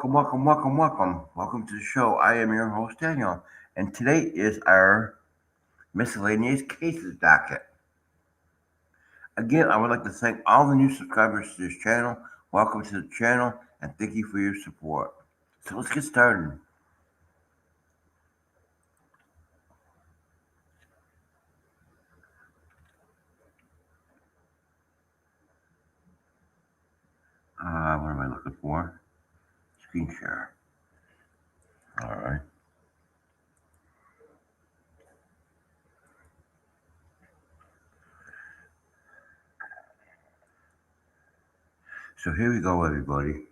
welcome. Welcome to the show. I am your host, Daniel, and today is our miscellaneous cases docket. Again, I would like to thank all the new subscribers to this channel. Welcome to the channel, and thank you for your support. So let's get started. What am I looking for? Screen share. All right. So here we go, everybody.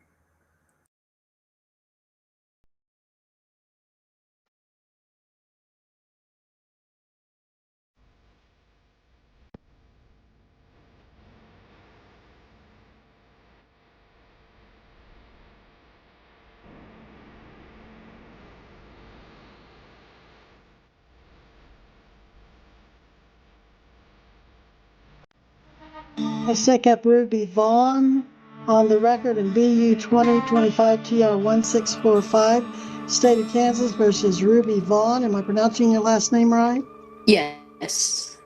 Let's take up Ruby Vaughn on the record in BU 2025 TR 1645, State of Kansas versus Ruby Vaughn. Am I pronouncing your last name right? Yes.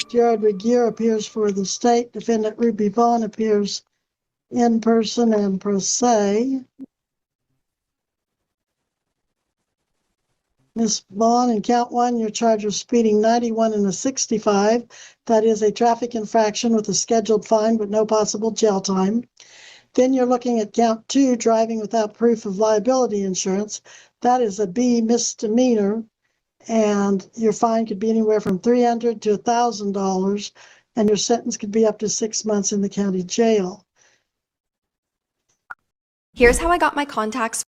Jared Regier appears for the state. Defendant Ruby Vaughn appears in person and pro se. Ms. Vaughn, in count one, you're charged with speeding 91 in a 65. That is a traffic infraction with a scheduled fine but no possible jail time. Then you're looking at count two, driving without proof of liability insurance. That is a B misdemeanor, and your fine could be anywhere from $300 to $1,000, and your sentence could be up to 6 months in the county jail. Here's how I got my contacts.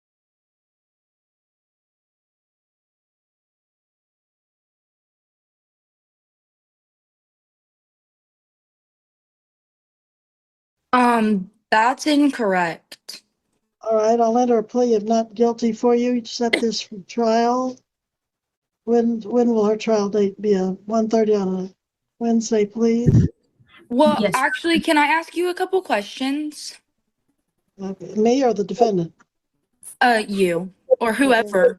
That's incorrect. All right, I'll enter a plea of not guilty for you. Set this for trial. When will her trial date be? 1:30 on a Wednesday, please. Well, Yes. actually, can I ask you a couple questions? Okay. Me or the defendant? You or whoever.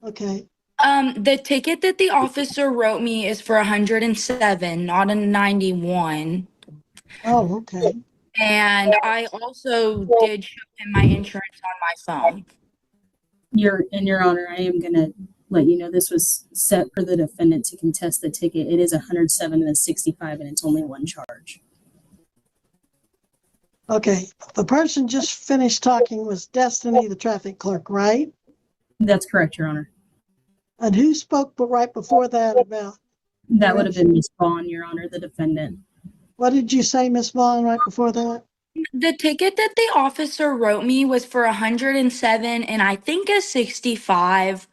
Okay. The ticket that the officer wrote me is for 107, not a 91. Oh, okay. And I also did show him my insurance on my phone. Your Honor, I am going to let you know this was set for the defendant to contest the ticket. It is 107 and a 65, and it's only one charge. Okay. The person just finished talking was Destiny, the traffic clerk, right? That's correct, Your Honor. And who spoke right before that about? That would have been Ms. Vaughn, Your Honor, the defendant. What did you say, Ms. Vaughn, right before that? The ticket that the officer wrote me was for 107 and I think a 65.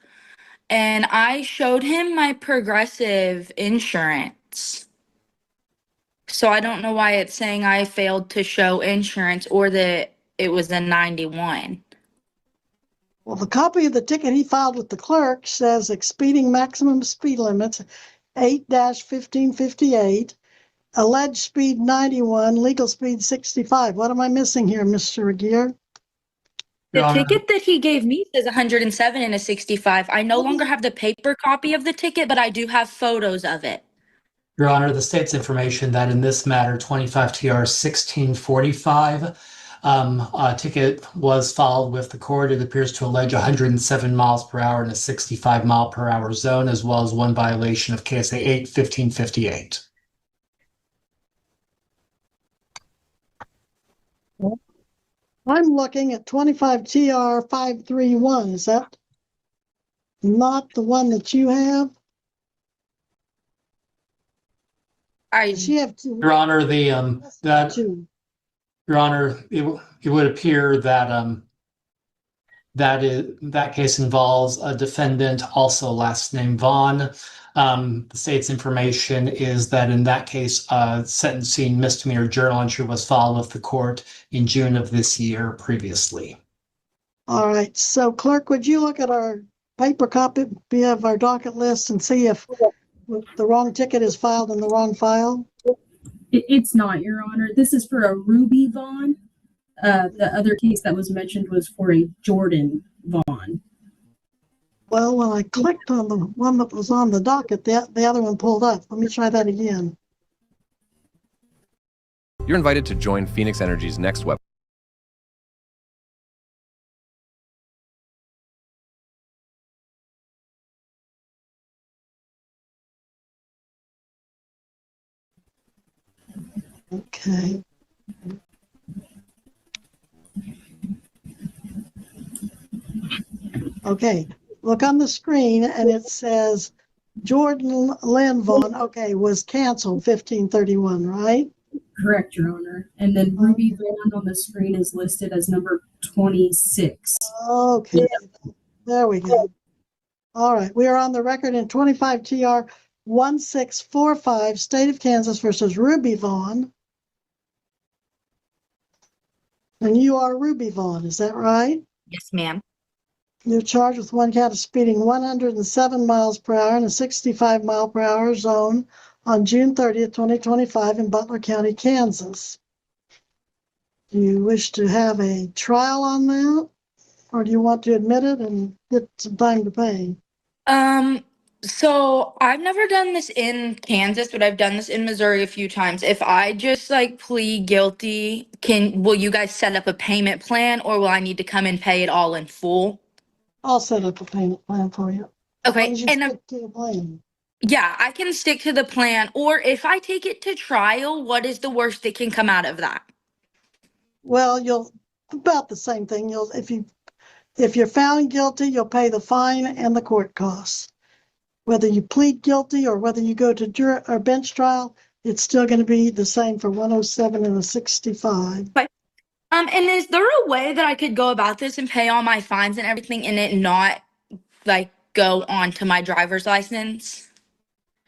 And I showed him my Progressive insurance. So I don't know why it's saying I failed to show insurance or that it was a 91. Well, the copy of the ticket he filed with the clerk says exceeding maximum speed limits 8-1558, alleged speed 91, legal speed 65. What am I missing here, Mr. Regier? The ticket that he gave me says 107 and a 65. I no longer have the paper copy of the ticket, but I do have photos of it. Your Honor, the state's information that in this matter, 25 TR 1645, a ticket was filed with the court. It appears to allege 107 miles per hour in a 65 mile per hour zone, as well as one violation of KSA 8-1558. I'm looking at 25 TR 531. Is that not the one that you have? Does she have two? Your Honor, Your Honor, it would appear that that case involves a defendant, also last name Vaughn. The state's information is that in that case, sentencing misdemeanor journal entry was filed with the court in June of this year previously. All right. So, clerk, would you look at our paper copy of our docket list and see if the wrong ticket is filed in the wrong file? It's not, Your Honor. This is for a Ruby Vaughn. The other case that was mentioned was for a Jordan Vaughn. Well, when I clicked on the one that was on the docket, the other one pulled up. Let me try that again. You're invited to join Phoenix Energy's next web. Okay. Okay, look on the screen and it says Jordan Lynn Vaughn, okay, was canceled 15/31, right? Correct, Your Honor. And then Ruby Vaughn on the screen is listed as number 26. Okay, there we go. All right, we are on the record in 25 TR 1645, State of Kansas versus Ruby Vaughn. And you are Ruby Vaughn, is that right? Yes, ma'am. You're charged with one count of speeding 107 miles per hour in a 65 mile per hour zone on June 30th, 2025 in Butler County, Kansas. Do you wish to have a trial on that? Or do you want to admit it and get some time to pay? So I've never done this in Kansas, but I've done this in Missouri a few times. If I just like plead guilty, will you guys set up a payment plan, or will I need to come and pay it all in full? I'll set up a payment plan for you. As long Okay, as you and stick to the plan. yeah, I can stick to the plan. Or if I take it to trial, what is the worst that can come out of that? Well, you'll about the same thing. If you're found guilty, you'll pay the fine and the court costs. Whether you plead guilty or whether you go to jury or bench trial, it's still going to be the same for 107 and a 65. And is there a way that I could go about this and pay all my fines and everything and it not like go onto my driver's license?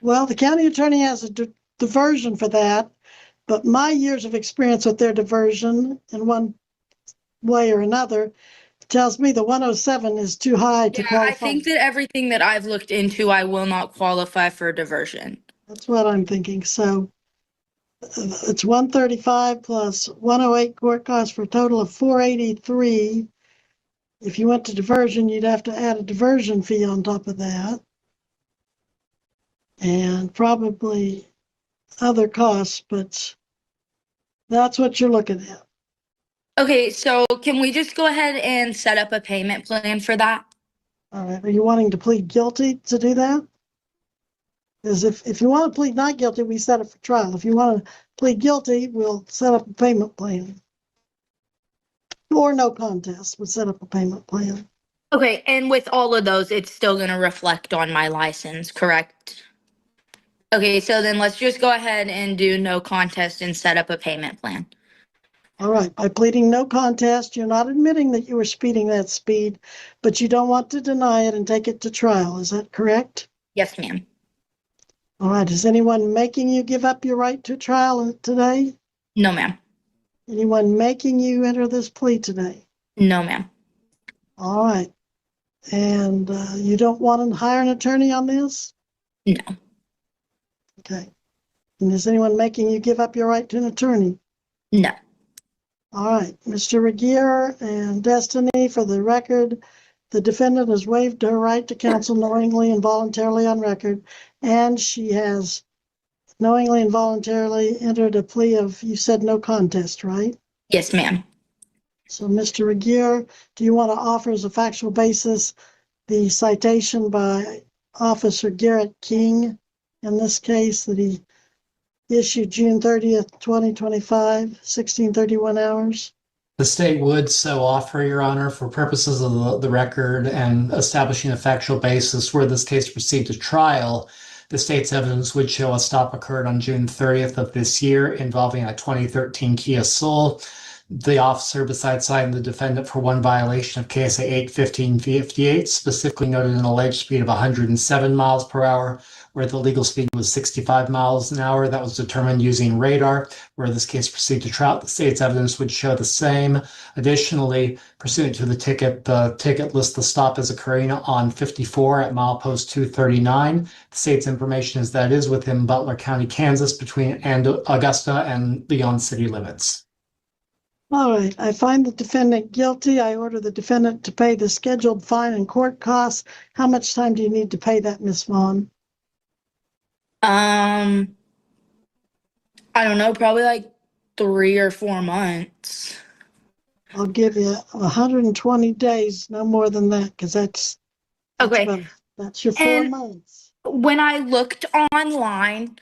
Well, the county attorney has a diversion for that, but my years of experience with their diversion in one way or another tells me the 107 is too high to Yeah, qualify. I think that everything that I've looked into, I will not qualify for a diversion. That's what I'm thinking. So it's 135 plus 108 court costs for a total of 483. If you went to diversion, you'd have to add a diversion fee on top of that. And probably other costs, but that's what you're looking at. Okay, so can we just go ahead and set up a payment plan for that? All right. Are you wanting to plead guilty to do that? Because if you want to plead not guilty, we set it for trial. If you want to plead guilty, we'll set up a payment plan. Or no contest, we'll set up a payment plan. Okay, and with all of those, it's still going to reflect on my license, correct? Okay, so then let's just go ahead and do no contest and set up a payment plan. All right. By pleading no contest, you're not admitting that you were speeding that speed, but you don't want to deny it and take it to trial. Is that correct? Yes, ma'am. All right. Is anyone making you give up your right to trial today? No, ma'am. Anyone making you enter this plea today? No, ma'am. All right. And you don't want to hire an attorney on this? No. Okay. And is anyone making you give up your right to an attorney? No. All right. Mr. Regier and Destiny, for the record, the defendant has waived her right to counsel knowingly and voluntarily on record, and she has knowingly and voluntarily entered a plea of, you said no contest, right? Yes, ma'am. So, Mr. Regier, do you want to offer as a factual basis the citation by Officer Garrett King in this case that he issued June 30th, 2025, 1631 hours? The state would so offer, Your Honor, for purposes of the record and establishing a factual basis where this case proceed to trial. The state's evidence would show a stop occurred on June 30th of this year involving a 2013 Kia Soul. The officer, besides citing the defendant for one violation of KSA 8:1558, specifically noted an alleged speed of 107 miles per hour, where the legal speed was 65 miles an hour. That was determined using radar. Where this case proceeded to trial, the state's evidence would show the same. Additionally, pursuant to the ticket lists the stop as occurring on 54 at milepost 239. The state's information is that it is within Butler County, Kansas, between Augusta and Leon city limits. All right, I find the defendant guilty. I order the defendant to pay the scheduled fine and court costs. How much time do you need to pay that, Miss Vaughn? I don't know, probably like 3 or 4 months. I'll give you 120 days, no more than that, because that's Okay. about, that's your 4 And months. when I looked online,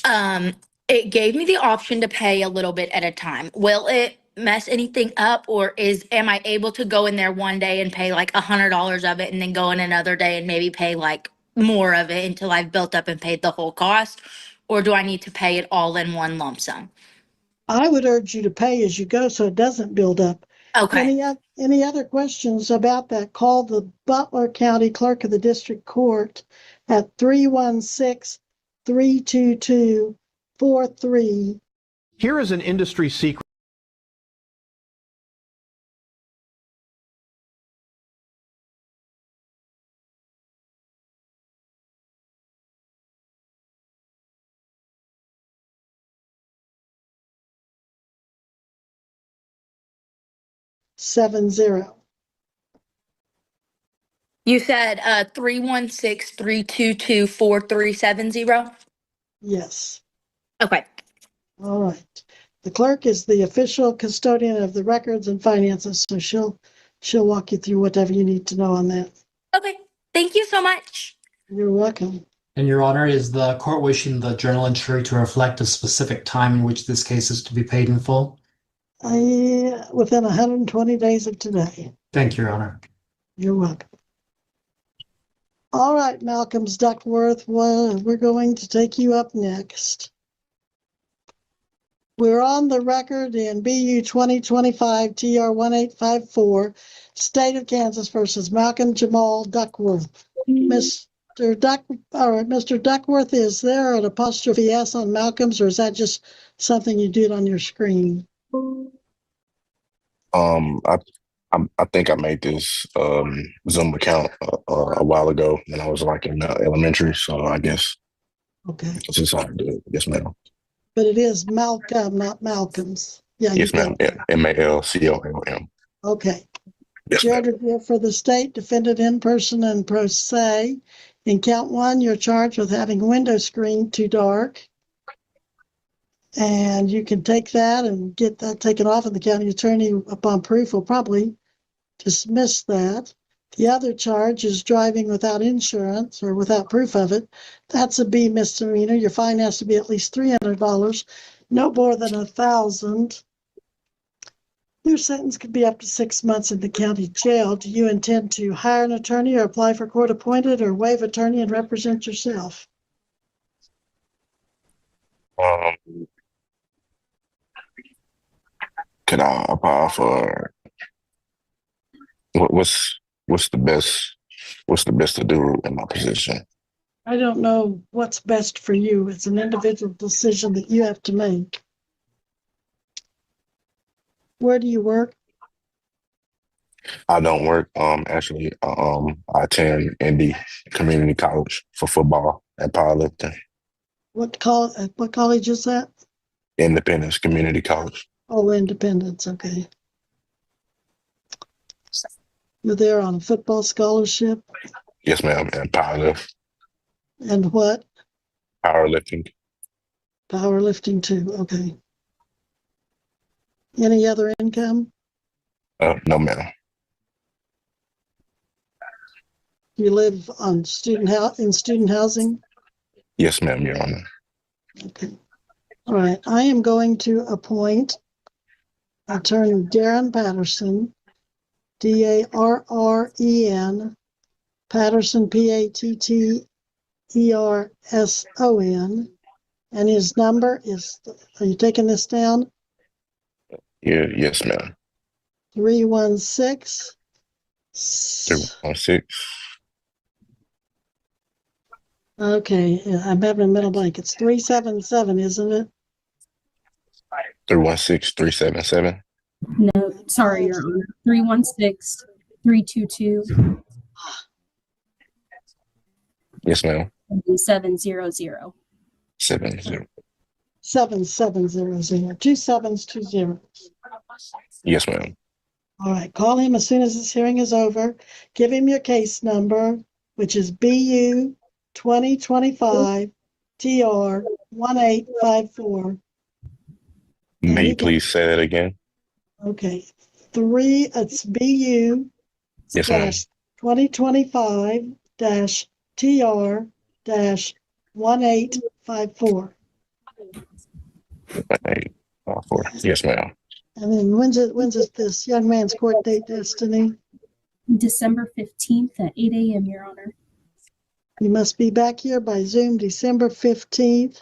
um, it gave me the option to pay a little bit at a time. Will it mess anything up, or am I able to go in there one day and pay like $100 of it and then go in another day and maybe pay like more of it until I've built up and paid the whole cost? Or do I need to pay it all in one lump sum? I would urge you to pay as you go so it doesn't build up. Okay. Any other questions about that? Call the Butler County Clerk of the District Court at 316-322-43. Here is an industry secret. You said 316-322-4370? Yes. Okay. All right. The clerk is the official custodian of the records and finances, so she'll walk you through whatever you need to know on that. Okay. Thank you so much. You're welcome. And Your Honor, is the court wishing the journal entry to reflect a specific time in which this case is to be paid in full? Within 120 days of today. Thank you, Your Honor. You're welcome. All right, Malcolm's Duckworth, we're going to take you up next. We're on the record in BU 2025 TR 1854, State of Kansas versus Malcolm Jamal Duckworth. Mr. Duckworth, is there an apostrophe S on Malcolm's, or is that just something you do on your screen? I think I made this Zoom account a while ago when I was like in elementary, so I guess Okay. this is how I do it. Yes, ma'am. But it is Malcolm, not Malcolm's. Yeah, Yes, you ma'am. got it. MALCOLM. Okay. Yes, You're ma'am. here for the state, defendant in person and pro se. In count one, you're charged with having a window screen too dark. And you can take that and get that taken off, and the county attorney, upon proof, will probably dismiss that. The other charge is driving without insurance or without proof of it. That's a B misdemeanor. Your fine has to be at least $300, no more than $1,000. Your sentence could be up to 6 months in the county jail. Do you intend to hire an attorney or apply for court appointed or waive attorney and represent yourself? Could I apply for what's the best to do in my position? I don't know what's best for you. It's an individual decision that you have to make. Where do you work? I don't work. Actually, I attend Indy Community College for football and powerlifting. What college is that? Independence Community College. Oh, Independence. Okay. You're there on a football scholarship. Yes, ma'am. And And what? powerlifting. Powerlifting too. Okay. Any other income? No, ma'am. You live on student housing? Yes, ma'am, Your Honor. Okay. All right. I am going to appoint Attorney Darren Patterson, Darren Patterson, Patterson, and his number is, are you taking this down? Yeah, yes, ma'am. 316. 316. Okay, I'm having a mental blank. It's 377, isn't it? 316-377. No, sorry, Your Honor. 316-322-700. Yes, ma'am. 700. 70. 7700. 2 7s, 2 zeros. Yes, ma'am. All right, call him as soon as this hearing is over. Give him your case number, which is BU 2025 TR 1854. May you please say that again? Okay, it's BU Yes, ma'am. 2025 TR 1854. 854. Yes, ma'am. And then when's this young man's court date, Destiny? December 15th at 8 a.m., Your Honor. You must be back here by Zoom December 15th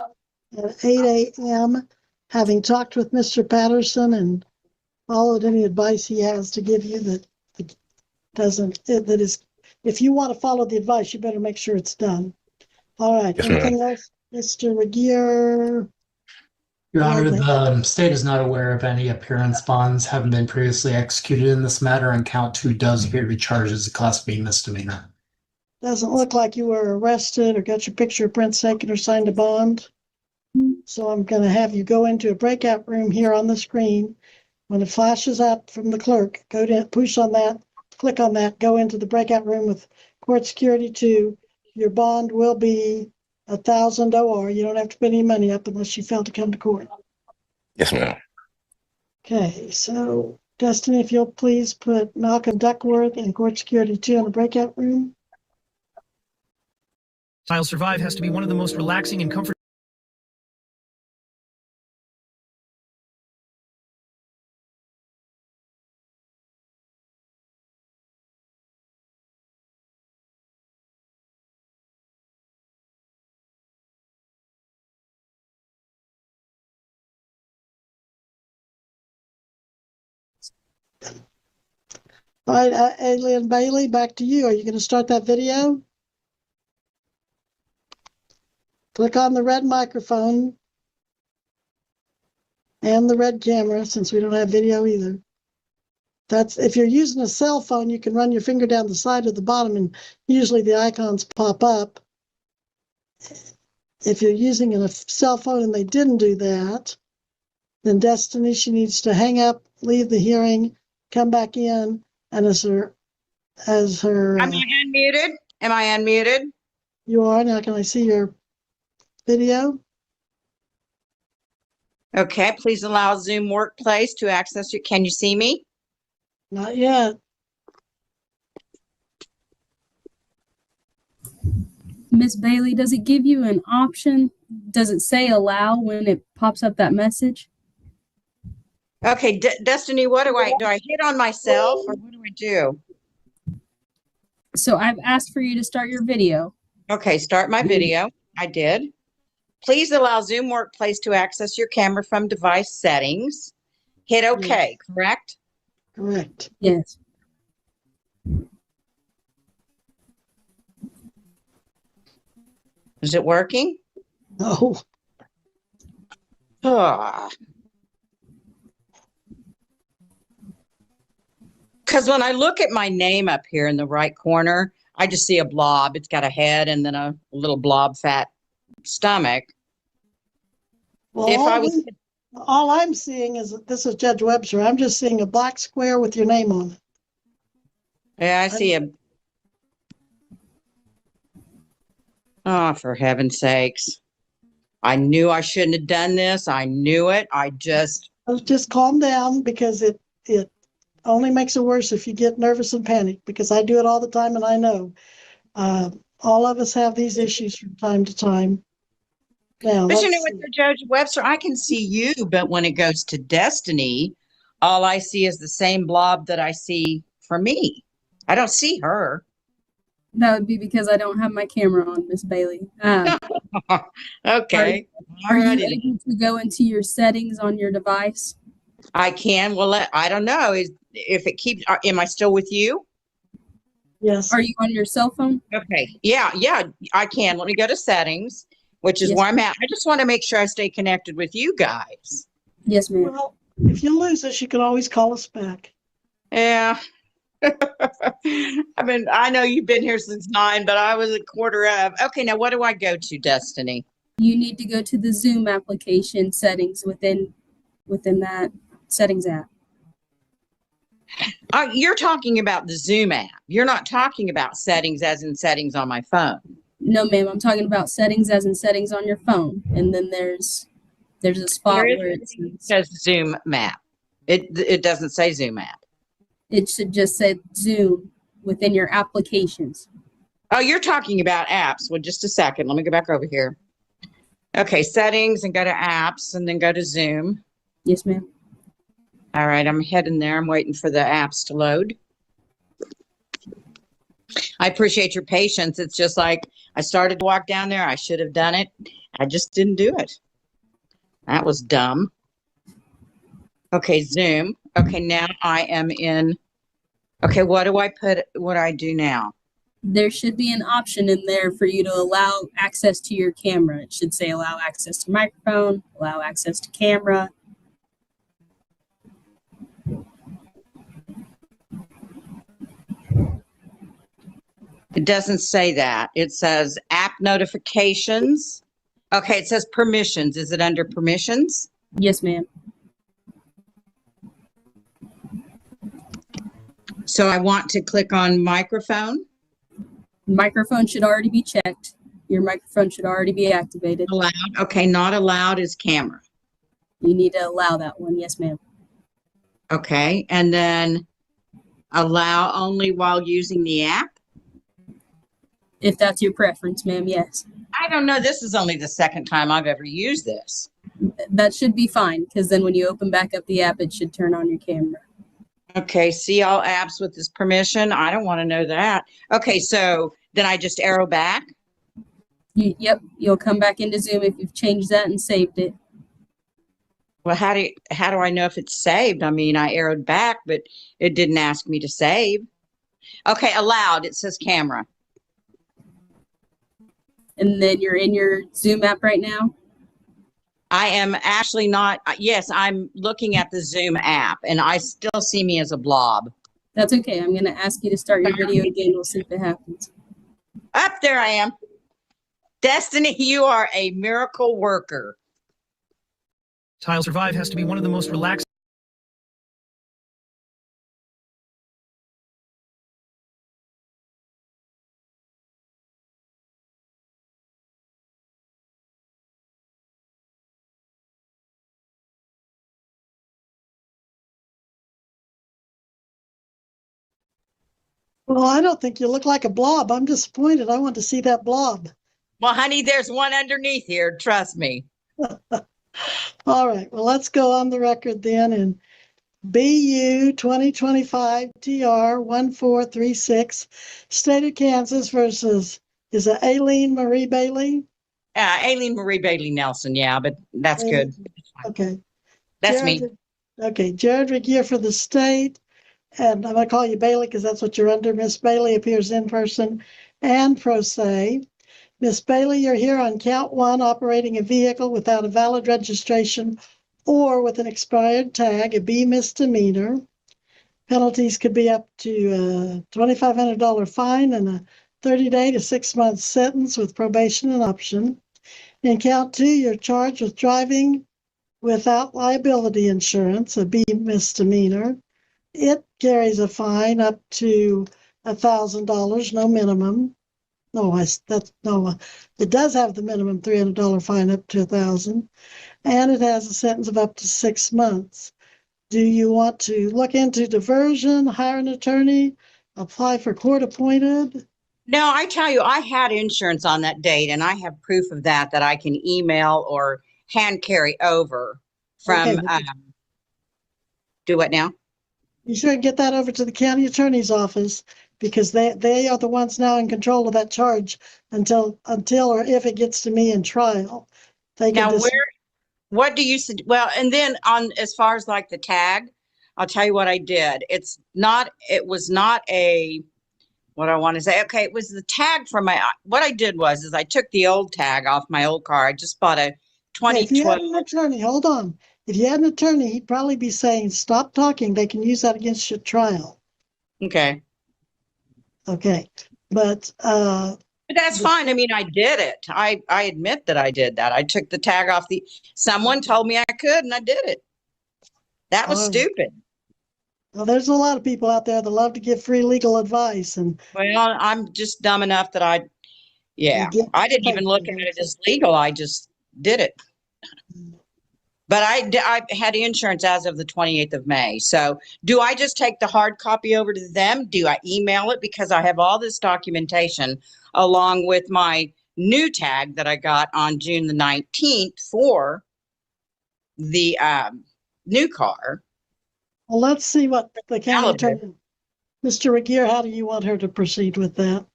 at 8 a.m. Having talked with Mr. Patterson and followed any advice he has to give you that is, if you want to follow the advice, you better make sure it's done. All right, Yes, anything else, Mr. McGear? Your Honor, the state is not aware of any appearance bonds having been previously executed in this matter, and count 2 does appear to be charged as a Class B misdemeanor. Doesn't look like you were arrested or got your picture prints taken or signed a bond. So I'm going to have you go into a breakout room here on the screen. When it flashes up from the clerk, go to push on that, click on that, go into the breakout room with Court Security 2. Your bond will be 1,000 OR. You don't have to put any money up unless you fail to come to court. Yes, ma'am. Okay, so Destiny, if you'll please put Malcolm Duckworth and Court Security 2 in the breakout room. I'll Survive has to be one of the most relaxing and comforting. All right, Alien Bailey, back to you. Are you going to start that video? Click on the red microphone and the red camera, since we don't have video either. That's if you're using a cell phone, you can run your finger down the side of the bottom and usually the icons pop up. If you're using a cell phone and they didn't do that, then Destiny, she needs to hang up, leave the hearing, come back in, and as her Am I unmuted? Am I unmuted? You are. Now can I see your video? Okay, please allow Zoom Workplace to access you. Can you see me? Not yet. Miss Bailey, does it give you an option? Does it say allow when it pops up that message? Okay, Destiny, what do I hit on myself or what do I do? So I've asked for you to start your video. Okay, start my video. I did. Please allow Zoom Workplace to access your camera from device settings. Hit OK, correct? Correct. Yes. Is it working? No. Because when I look at my name up here in the right corner, I just see a blob. It's got a head and then a little blob fat stomach. Well, all I'm seeing is that this is Judge Webster. I'm just seeing a black square with your name on it. Yeah, I see a. Oh, for heaven's sakes. I knew I shouldn't have done this. I knew it. Just calm down, because it only makes it worse if you get nervous and panic, because I do it all the time and I know. All of us have these issues from time to time. Now, but you know what, Judge Webster, I can see you, but when it goes to Destiny, all I see is the same blob that I see for me. I don't see her. That would be because I don't have my camera on, Miss Bailey. Okay. Are you able to go into your settings on your device? I can. Well, I don't know. If it keeps, am I still with you? Yes. Are you on your cell phone? Okay. Yeah, I can. Let me go to settings, which is where I'm at. I just want to make sure I stay connected with you guys. Yes, ma'am. Well, if you lose us, you can always call us back. Yeah. I mean, I know you've been here since 9, but I was at 1:15. Okay, now what do I go to, Destiny? You need to go to the Zoom application settings within that settings app. You're talking about the Zoom app. You're not talking about settings as in settings on my phone. No, ma'am. I'm talking about settings as in settings on your phone. And then there's a spot where it says Zoom map. It doesn't say Zoom app. It should just say Zoom within your applications. Oh, you're talking about apps. Well, just a second. Let me go back over here. Okay, settings and go to apps and then go to Zoom. Yes, ma'am. All right, I'm heading there. I'm waiting for the apps to load. I appreciate your patience. It's just like I started to walk down there. I should have done it. I just didn't do it. That was dumb. Okay, Zoom. Okay, now I am in. Okay, what do I do now? There should be an option in there for you to allow access to your camera. It should say allow access to microphone, allow access to camera. It doesn't say that. It says app notifications. Okay, it says permissions. Is it under permissions? Yes, ma'am. So I want to click on microphone. Microphone should already be checked. Your microphone should already be activated. Allowed. Okay, not allowed is camera. You need to allow that one. Yes, ma'am. Okay, and then allow only while using the app. If that's your preference, ma'am, yes. I don't know. This is only the second time I've ever used this. That should be fine, because then when you open back up the app, it should turn on your camera. Okay, see all apps with this permission. I don't want to know that. Okay, so then I just arrow back. Yep, you'll come back into Zoom if you've changed that and saved it. Well, how do I know if it's saved? I mean, I arrowed back, but it didn't ask me to save. Okay, allowed. It says camera. And then you're in your Zoom app right now? I am actually not. Yes, I'm looking at the Zoom app, and I still see me as a blob. That's okay. I'm going to ask you to start your video again. We'll see if it happens. Up there I am. Destiny, you are a miracle worker. Tile Survive has to be one of the most relaxing. Well, I don't think you look like a blob. I'm disappointed. I want to see that blob. Well, honey, there's one underneath here. Trust me. All right. Well, let's go on the record then in BU 2025 TR 1436, State of Kansas versus, is it Aileen Marie Bailey? Aileen Marie Bailey Nelson. Yeah, but that's good. Okay. That's Jared, me. Okay. Jared Regier for the state. And I'm going to call you Bailey because that's what you're under. Miss Bailey appears in person and pro se. Miss Bailey, you're here on count one, operating a vehicle without a valid registration or with an expired tag, a B misdemeanor. Penalties could be up to a $2,500 fine and a 30-day to 6-month sentence with probation and option. In count two, you're charged with driving without liability insurance, a B misdemeanor. It carries a fine up to $1,000, no minimum. It does have the minimum $300 fine up to $1,000, and it has a sentence of up to 6 months. Do you want to look into diversion, hire an attorney, apply for court appointed? No, I tell you, I had insurance on that date, and I have proof of that I can email or hand carry over from. Okay, do what now? You should get that over to the county attorney's office because they are the ones now in control of that charge until or if it gets to me in trial. They can Now, what do you well, and then on as far as like the tag, I'll tell you what I did. It was not a, what I want to say. Okay, it was the tag from what I did was I took the old tag off my old car. I just bought a 2012. If you had an attorney, hold on. If you had an attorney, he'd probably be saying, stop talking. They can use that against your trial. Okay. Okay. But that's fine. I mean, I did it. I admit that I did that. I took the tag off someone told me I could and I did it. That was stupid. Well, there's a lot of people out there that love to give free legal advice, and Well, I'm just dumb enough that I get didn't even paid look for at it. it as legal. I just did it. But I had insurance as of the 28th of May. So do I just take the hard copy over to them? Do I email it? Because I have all this documentation along with my new tag that I got on June the 19th for the new car. Well, let's see what the county Malibu. attorney, Mr. Regier, how do you want her to proceed with that?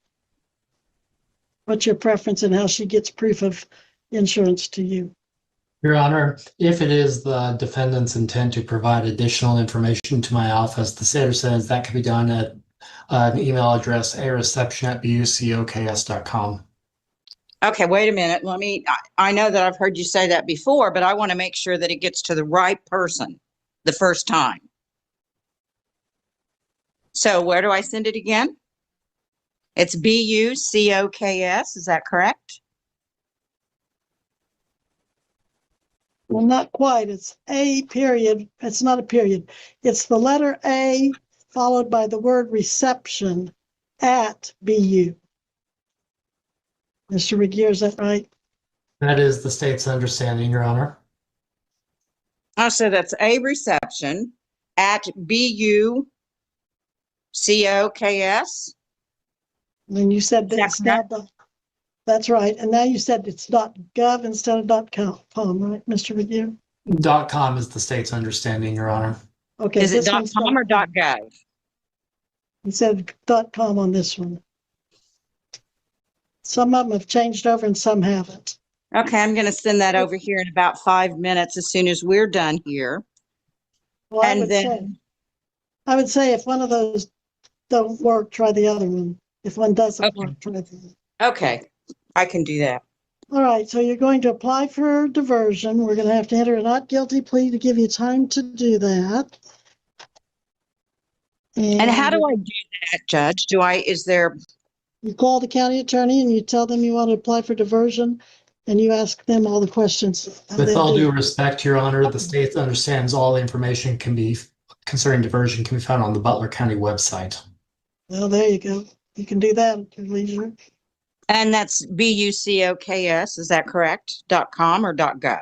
What's your preference in how she gets proof of insurance to you? Your Honor, if it is the defendant's intent to provide additional information to my office, the state says that can be done at an email address, areception@bucoks.com. Okay, wait a minute. I know that I've heard you say that before, but I want to make sure that it gets to the right person the first time. So where do I send it again? It's BUCOKS, is that correct? Well, not quite. It's a period. It's not a period. It's the letter A followed by the word reception at BU. Mr. Regier, is that right? That is the state's understanding, Your Honor. Oh, so that's a reception at BUCOKS. And you said that it's now, that's right. And now you said it's .gov instead of .com, right, Mr. Regier? .com is the state's understanding, Your Honor. Okay. Is it this one's .com or .gov? You said .com on this one. Some of them have changed over and some haven't. Okay, I'm going to send that over here in about 5 minutes as soon as we're done here. Well, I would say if one of those don't work, try the other one. If one doesn't work, try the other. Okay, I can do that. All right, so you're going to apply for diversion. We're going to have to enter a not guilty plea to give you time to do that. And how do I do that, Judge? You call the county attorney and you tell them you want to apply for diversion, and you ask them all the questions. With all due respect, Your Honor, the state understands all information concerning diversion can be found on the Butler County website. Well, there you go. You can do that at your leisure. And that's BUCOKS, is that correct? .com or .gov?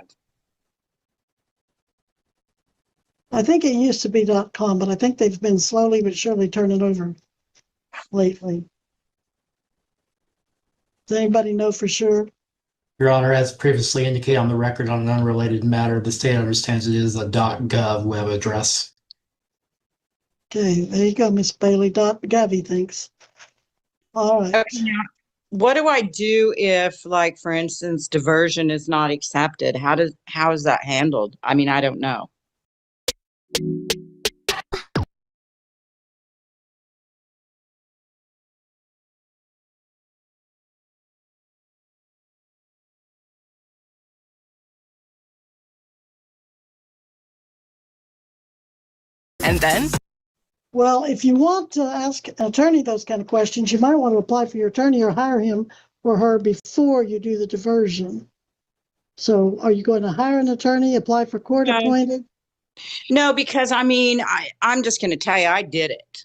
I think it used to be .com, but I think they've been slowly but surely turning over lately. Does anybody know for sure? Your Honor, as previously indicated on the record on an unrelated matter, the state understands it is a .gov web address. Okay, there you go, Miss Bailey. .gov, he thinks. All right. Okay, now, what do I do if, like, for instance, diversion is not accepted? How is that handled? I mean, I don't know. And then? Well, if you want to ask an attorney those kind of questions, you might want to apply for your attorney or hire him or her before you do the diversion. So are you going to hire an attorney, apply for court appointed? No, because I mean, I'm just going to tell you, I did it.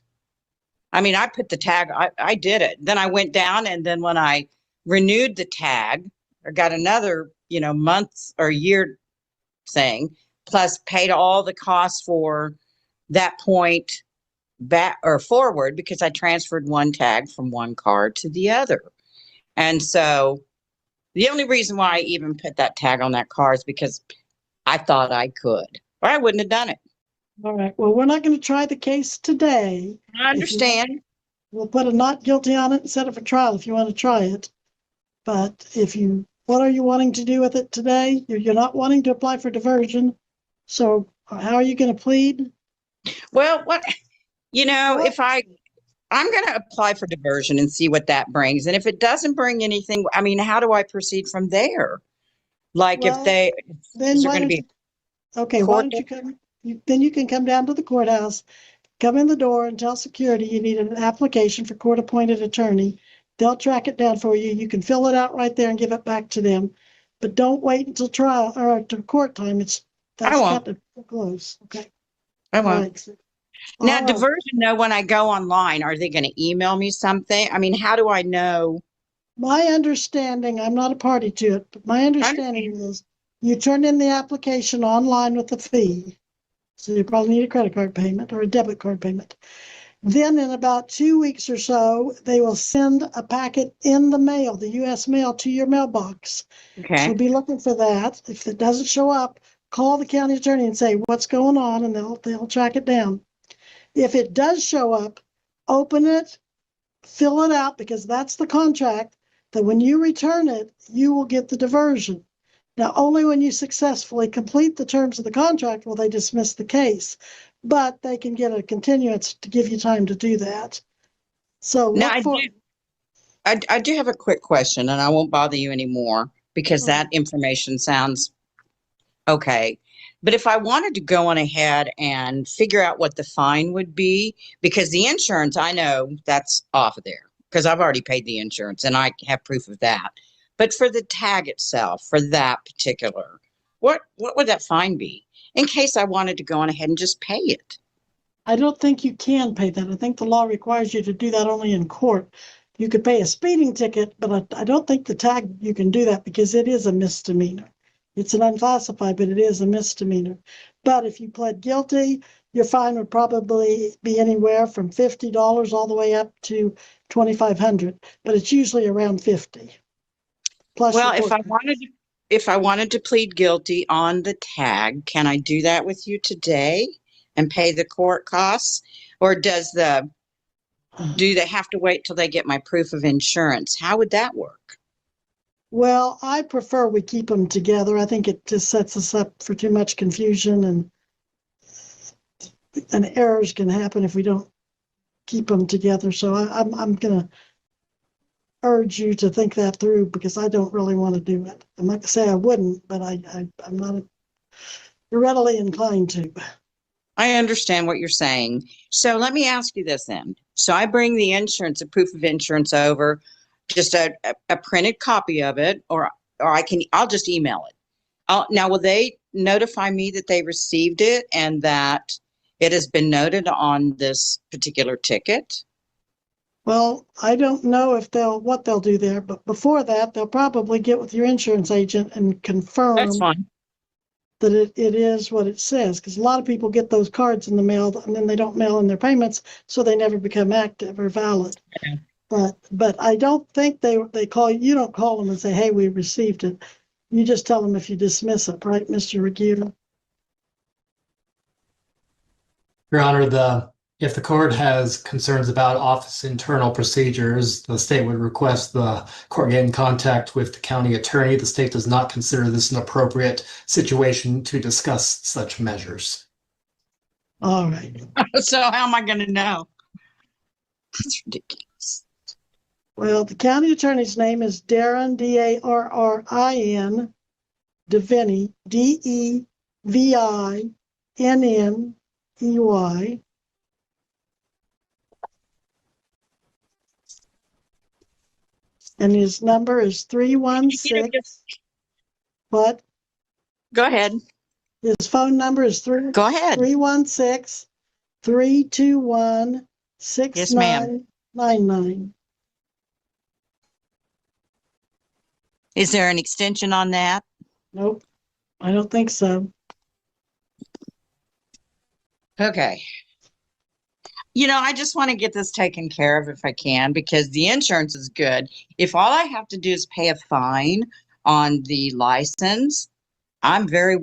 I mean, I put the tag, I did it. Then I went down, and then when I renewed the tag, or got another, month or year thing, plus paid all the costs for that point back or forward, because I transferred one tag from one car to the other. And so the only reason why I even put that tag on that car is because I thought I could, or I wouldn't have done it. All right. Well, we're not going to try the case today. I understand. We'll put a not guilty on it and set it for trial if you want to try it. But what are you wanting to do with it today? You're not wanting to apply for diversion. So how are you going to plead? Well, if I'm going to apply for diversion and see what that brings. And if it doesn't bring anything, I mean, how do I proceed from there? Like, Well, then why don't you come? Then you can come down to the courthouse, come in the door and tell security you need an application for court-appointed attorney. They'll track it down for you. You can fill it out right there and give it back to them. But don't wait until trial or to court time. That's got to close. Okay. I won't. Now, All right. diversion, though, when I go online, are they going to email me something? I mean, how do I know? My understanding, I'm not a party to it, but my understanding is you turn in the application online with the fee. So you probably need a credit card payment or a debit card payment. Then in about 2 weeks or so, they will send a packet in the mail, the U.S. mail, to your mailbox. Okay. So be looking for that. If it doesn't show up, call the county attorney and say, what's going on? And they'll track it down. If it does show up, open it, fill it out, because that's the contract, that when you return it, you will get the diversion. Now, only when you successfully complete the terms of the contract will they dismiss the case, but they can get a continuance to give you time to do that. So Now, I do have a quick question, and I won't bother you anymore because that information sounds okay. But if I wanted to go on ahead and figure out what the fine would be, because the insurance, I know that's off of there because I've already paid the insurance and I have proof of that. But for the tag itself, for that particular, what would that fine be in case I wanted to go on ahead and just pay it? I don't think you can pay that. I think the law requires you to do that only in court. You could pay a speeding ticket, but I don't think the tag, you can do that because it is a misdemeanor. It's an unclassified, but it is a misdemeanor. But if you pled guilty, your fine would probably be anywhere from $50 all the way up to $2,500, but it's usually around 50. Plus Well, your court if I wanted to plead guilty on the tag, can I do that with you today and pay the court costs? Or do they have to wait till they get my proof of insurance? How would that work? Well, I prefer we keep them together. I think it just sets us up for too much confusion, and errors can happen if we don't keep them together. So I'm going to urge you to think that through because I don't really want to do it. I'm not going to say I wouldn't, but I'm not readily inclined to. I understand what you're saying. So let me ask you this then. So I bring the insurance, a proof of insurance over, just a printed copy of it, or I'll just email it. Now, will they notify me that they received it and that it has been noted on this particular ticket? Well, I don't know what they'll do there, but before that, they'll probably get with your insurance agent and confirm That's fine. that it is what it says. Because a lot of people get those cards in the mail and then they don't mail in their payments, so they never become active or valid. Okay. But I don't think they call you. You don't call them and say, "Hey, we received it." You just tell them if you dismiss it, right, Mr. Reguera? Your Honor, if the court has concerns about office internal procedures, the state would request the court get in contact with the county attorney. The state does not consider this an appropriate situation to discuss such measures. All right. So how am I going to know? It's ridiculous. Well, the county attorney's name is Darrin, Darrin, Deviney, Devinney. And his number is 316. What? Go ahead. His phone number is Go ahead. 316 321 Yes, ma'am. 6999. Is there an extension on that? Nope, I don't think so. Okay. I just want to get this taken care of if I can, because the insurance is good. If all I have to do is pay a fine on the license, I'm very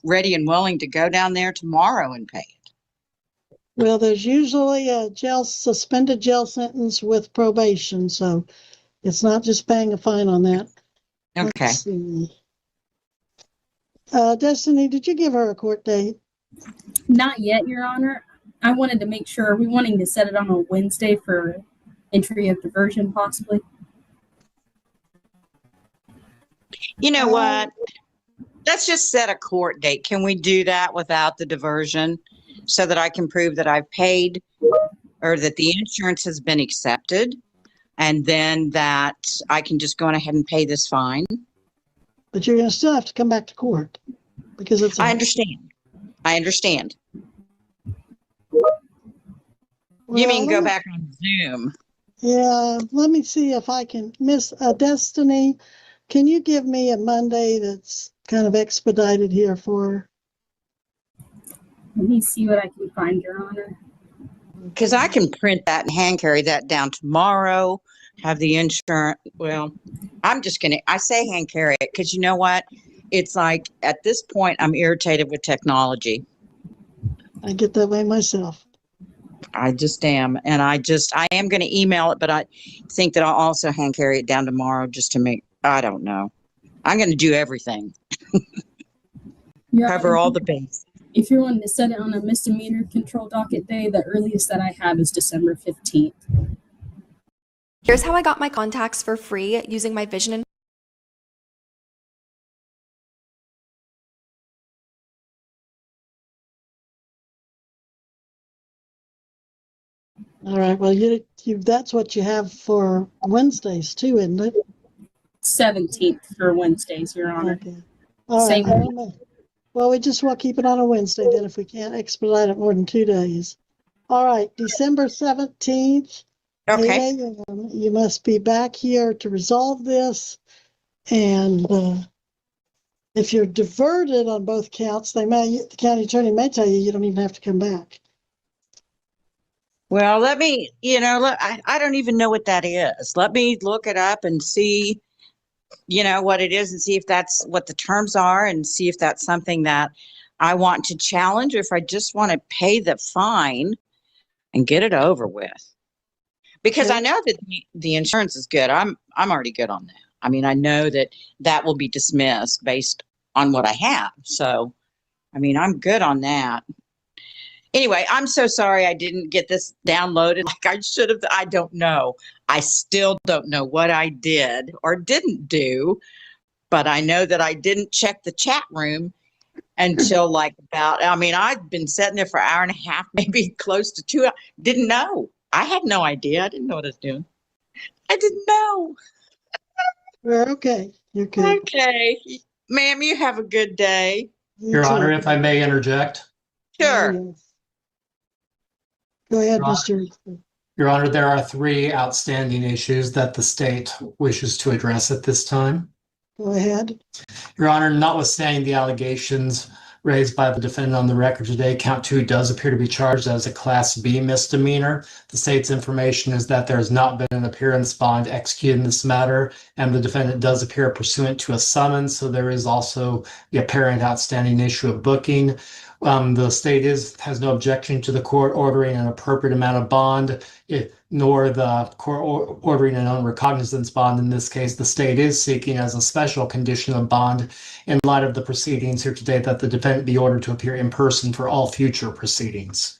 ready and willing to go down there tomorrow and pay it. Well, there's usually a suspended jail sentence with probation, so it's not just paying a fine on that. Okay. Let's see. Destiny, did you give her a court date? Not yet, Your Honor. I wanted to make sure, are we wanting to set it on a Wednesday for entry of diversion possibly? You know what? Let's just set a court date. Can we do that without the diversion so that I can prove that I've paid or that the insurance has been accepted, and then that I can just go on ahead and pay this fine? But you're going to still have to come back to court because it's. I understand. You mean let go me- back on Zoom? Yeah, let me see if I can. Miss Destiny, can you give me a Monday that's kind of expedited here for? Let me see what I can find, Your Honor. Because I can print that and hand carry that down tomorrow, have the insurance. Well, I say hand carry it because you know what? It's like at this point, I'm irritated with technology. I get that way myself. I just am. And I am going to email it, but I think that I'll also hand carry it down tomorrow just to make, I don't know. I'm going to do everything, Your cover Honor, all the bases. if you're wanting to set it on a misdemeanor control docket day, the earliest that I have is December 15th. Here's how I got my contacts for free using my vision and All right. Well, you that's what you have for Wednesdays too, isn't it? 17th for Wednesdays, Your Honor. Okay. All right. Same. Well, we just will keep it on a Wednesday then if we can't expedite it more than 2 days. All right. December 17th, Okay. 8 a.m. You must be back here to resolve this. And if you're diverted on both counts, the county attorney may tell you you don't even have to come back. Well, I don't even know what that is. Let me look it up and see, what it is and see if that's what the terms are and see if that's something that I want to challenge or if I just want to pay the fine and get it over with. Because I know that the insurance is good. I'm already good on that. I mean, I know that will be dismissed based on what I have. So, I mean, I'm good on that. Anyway, I'm so sorry I didn't get this downloaded like I should have. I don't know. I still don't know what I did or didn't do, but I know that I didn't check the chat room until I've been sitting there for an hour and a half, maybe close to 2 hours. Didn't know. I had no idea. I didn't know what I was doing. I didn't know. We're okay. You're good. Okay. Ma'am, you have a good day. Your Honor, if I may interject. Sure. Oh, yes. Go ahead, Your Honor. Mr. Your Honor, there are 3 outstanding issues that the state wishes to address at this time. Go ahead. Your Honor, notwithstanding the allegations raised by the defendant on the record today, count 2 does appear to be charged as a Class B misdemeanor. The state's information is that there has not been an appearance bond executed in this matter, and the defendant does appear pursuant to a summons, so there is also the apparent outstanding issue of booking. The state has no objection to the court ordering an appropriate amount of bond, nor the court ordering an unrecognizance bond. In this case, the state is seeking as a special condition of bond in light of the proceedings here today that the defendant be ordered to appear in person for all future proceedings.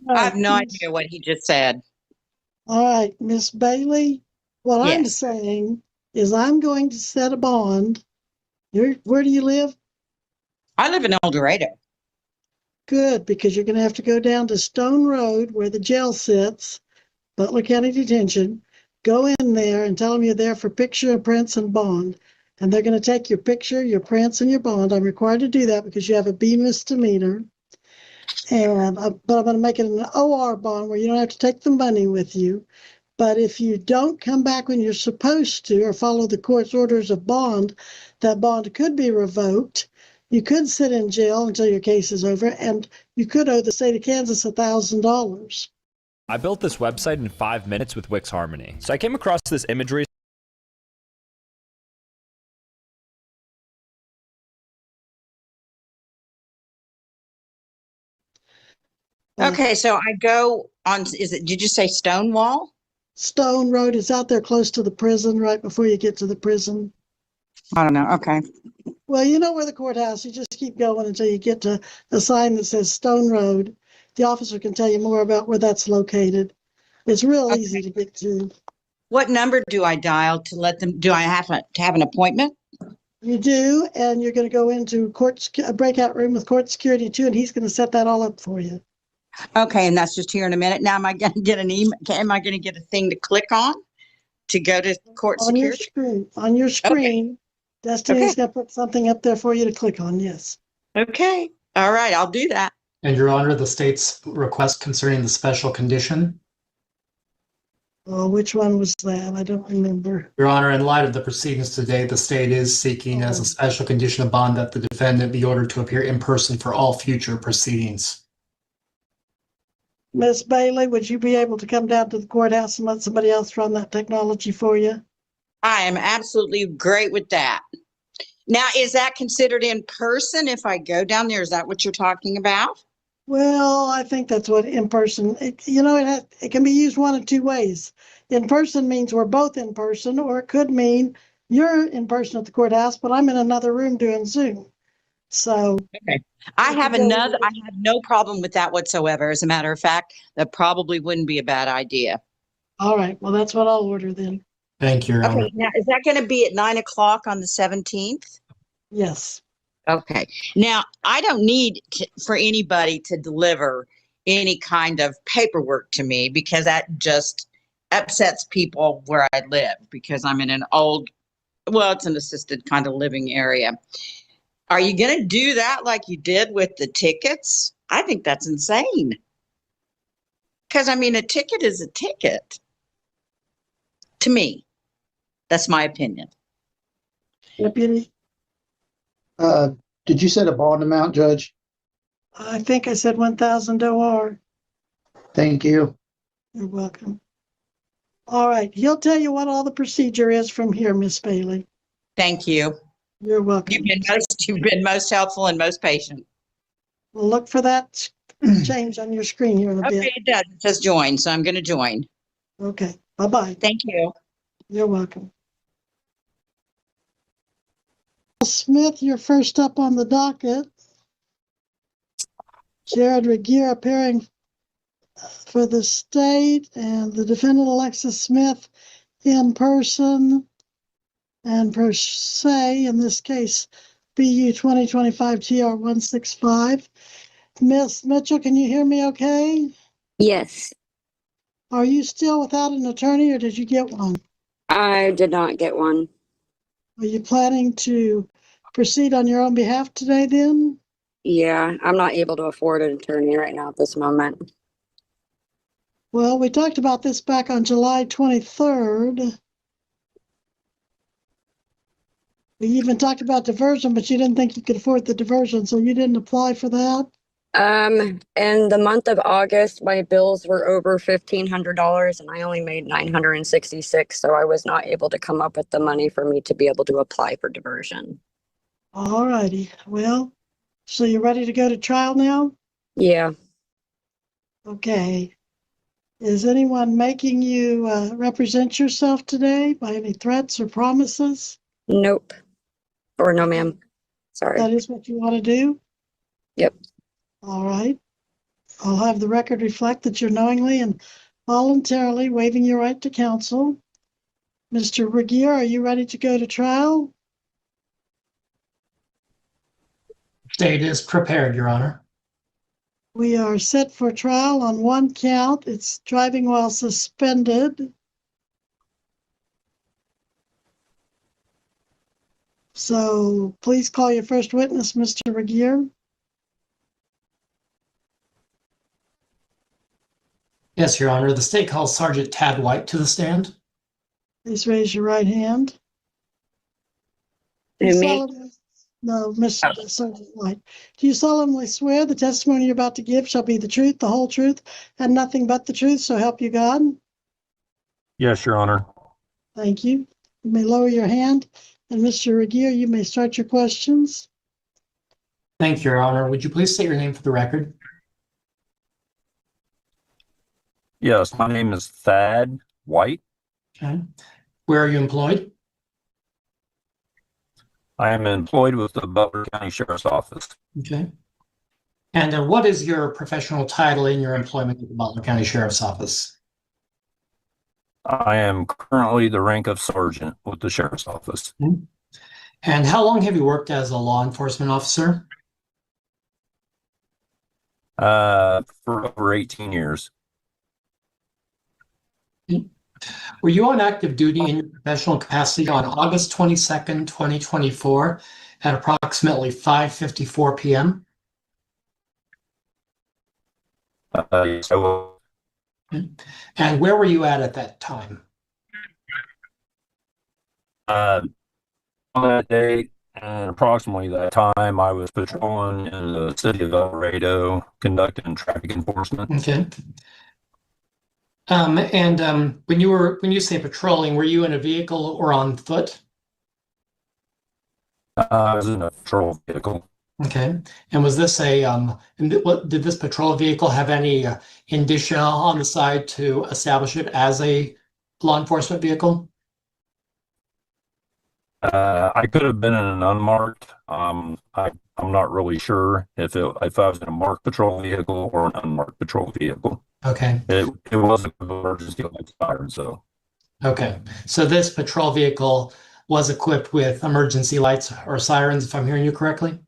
I have no idea what he just said. All right, Miss Bailey, what I'm Yes. saying is I'm going to set a bond. Where do you live? I live in El Dorado. Good, because you're going to have to go down to Stone Road where the jail sits, Butler County Detention. Go in there and tell them you're there for picture, prints, and bond. And they're going to take your picture, your prints, and your bond. I'm required to do that because you have a B misdemeanor. But I'm going to make it an OR bond where you don't have to take the money with you. But if you don't come back when you're supposed to or follow the court's orders of bond, that bond could be revoked. You could sit in jail until your case is over, and you could owe the state of Kansas $1,000. I built this website in 5 minutes with Wix Harmony. So I came across this imagery. Okay, so I go on, did you say Stonewall? Stone Road is out there close to the prison, right before you get to the prison. I don't know. Okay. Well, you know where the courthouse, you just keep going until you get to a sign that says Stone Road. The officer can tell you more about where that's located. It's real easy to get to. What number do I dial to let them, do I have to have an appointment? You do, and you're going to go into a breakout room with court security too, and he's going to set that all up for you. Okay, and that's just here in a minute. Now, am I going to get an email? Am I going to get a thing to click on to go to court On your security? screen, on your screen, Destiny's Okay. going to put something up there for you to click on. Yes. Okay. All right, I'll do that. And Your Honor, the state's request concerning the special condition. Which one was that? I don't remember. Your Honor, in light of the proceedings today, the state is seeking as a special condition of bond that the defendant be ordered to appear in person for all future proceedings. Miss Bailey, would you be able to come down to the courthouse and let somebody else run that technology for you? I am absolutely great with that. Now, is that considered in person if I go down there? Is that what you're talking about? Well, I think that's what in person, it can be used one of two ways. In person means we're both in person, or it could mean you're in person at the courthouse, but I'm in another room doing Zoom. So okay. I have no problem with that whatsoever. As a matter of fact, that probably wouldn't be a bad idea. All right. Well, that's what I'll order then. Thank you, Your Honor. Okay. Now, is that going to be at 9:00 on the 17th? Yes. Okay. Now, I don't need for anybody to deliver any kind of paperwork to me because that just upsets people where I live because I'm in it's an assisted kind of living area. Are you going to do that like you did with the tickets? I think that's insane. Because, a ticket is a ticket. To me. That's my opinion. Deputy? Did you set a bond amount, Judge? I think I said 1,000 OR. Thank you. You're welcome. All right. He'll tell you what all the procedure is from here, Miss Bailey. Thank you. You're welcome. You've been most helpful and most patient. We'll look for that change on your screen here in a bit. Okay, it does. It says join, so I'm going to join. Okay. Bye-bye. Thank you. You're welcome. Smith, you're first up on the docket. Jared Regier appearing for the state and the defendant Alexis Smith in person and per se, in this case, BU 2025 TR 165. Miss Mitchell, can you hear me okay? Yes. Are you still without an attorney or did you get one? I did not get one. Are you planning to proceed on your own behalf today then? Yeah, I'm not able to afford an attorney right now at this moment. Well, we talked about this back on July 23rd. We even talked about diversion, but you didn't think you could afford the diversion, so you didn't apply for that? In the month of August, my bills were over $1,500 and I only made $966, so I was not able to come up with the money for me to be able to apply for diversion. All righty. Well, so you're ready to go to trial now? Yeah. Okay. Is anyone making you represent yourself today by any threats or promises? Nope. Or no, ma'am. Sorry. That is what you want to do? Yep. All right. I'll have the record reflect that you're knowingly and voluntarily waiving your right to counsel. Mr. Regier, are you ready to go to trial? State is prepared, Your Honor. We are set for trial on one count. It's driving while suspended. So please call your first witness, Mr. Regier. Yes, Your Honor. The state calls Sergeant Tad White to the stand. Please raise your right hand. Me? No, Mr. Sergeant White. Do you solemnly swear the testimony you're about to give shall be the truth, the whole truth, and nothing but the truth, so help you God? Yes, Your Honor. Thank you. You may lower your hand. And Mr. Regier, you may start your questions. Thank you, Your Honor. Would you please state your name for the record? Yes, my name is Thad White. Okay. Where are you employed? I am employed with the Butler County Sheriff's Office. Okay. And what is your professional title in your employment with the Butler County Sheriff's Office? I am currently the rank of sergeant with the Sheriff's Office. Mm-hmm. And how long have you worked as a law enforcement officer? For over 18 years. Were you on active duty in your professional capacity on August 22nd, 2024 at approximately 5:54 p.m.? Yes, I will. And where were you at that time? On that day and approximately that time, I was patrolling in the city of El Dorado, conducting traffic enforcement. Okay. When you say patrolling, were you in a vehicle or on foot? I was in a patrol vehicle. Okay. And was this what did this patrol vehicle have any indicia on the side to establish it as a law enforcement vehicle? I could have been in an unmarked. I'm not really sure if I was in a marked patrol vehicle or an unmarked patrol vehicle. Okay. It was an emergency light siren, so. Okay. So this patrol vehicle was equipped with emergency lights or sirens, if I'm hearing you correctly?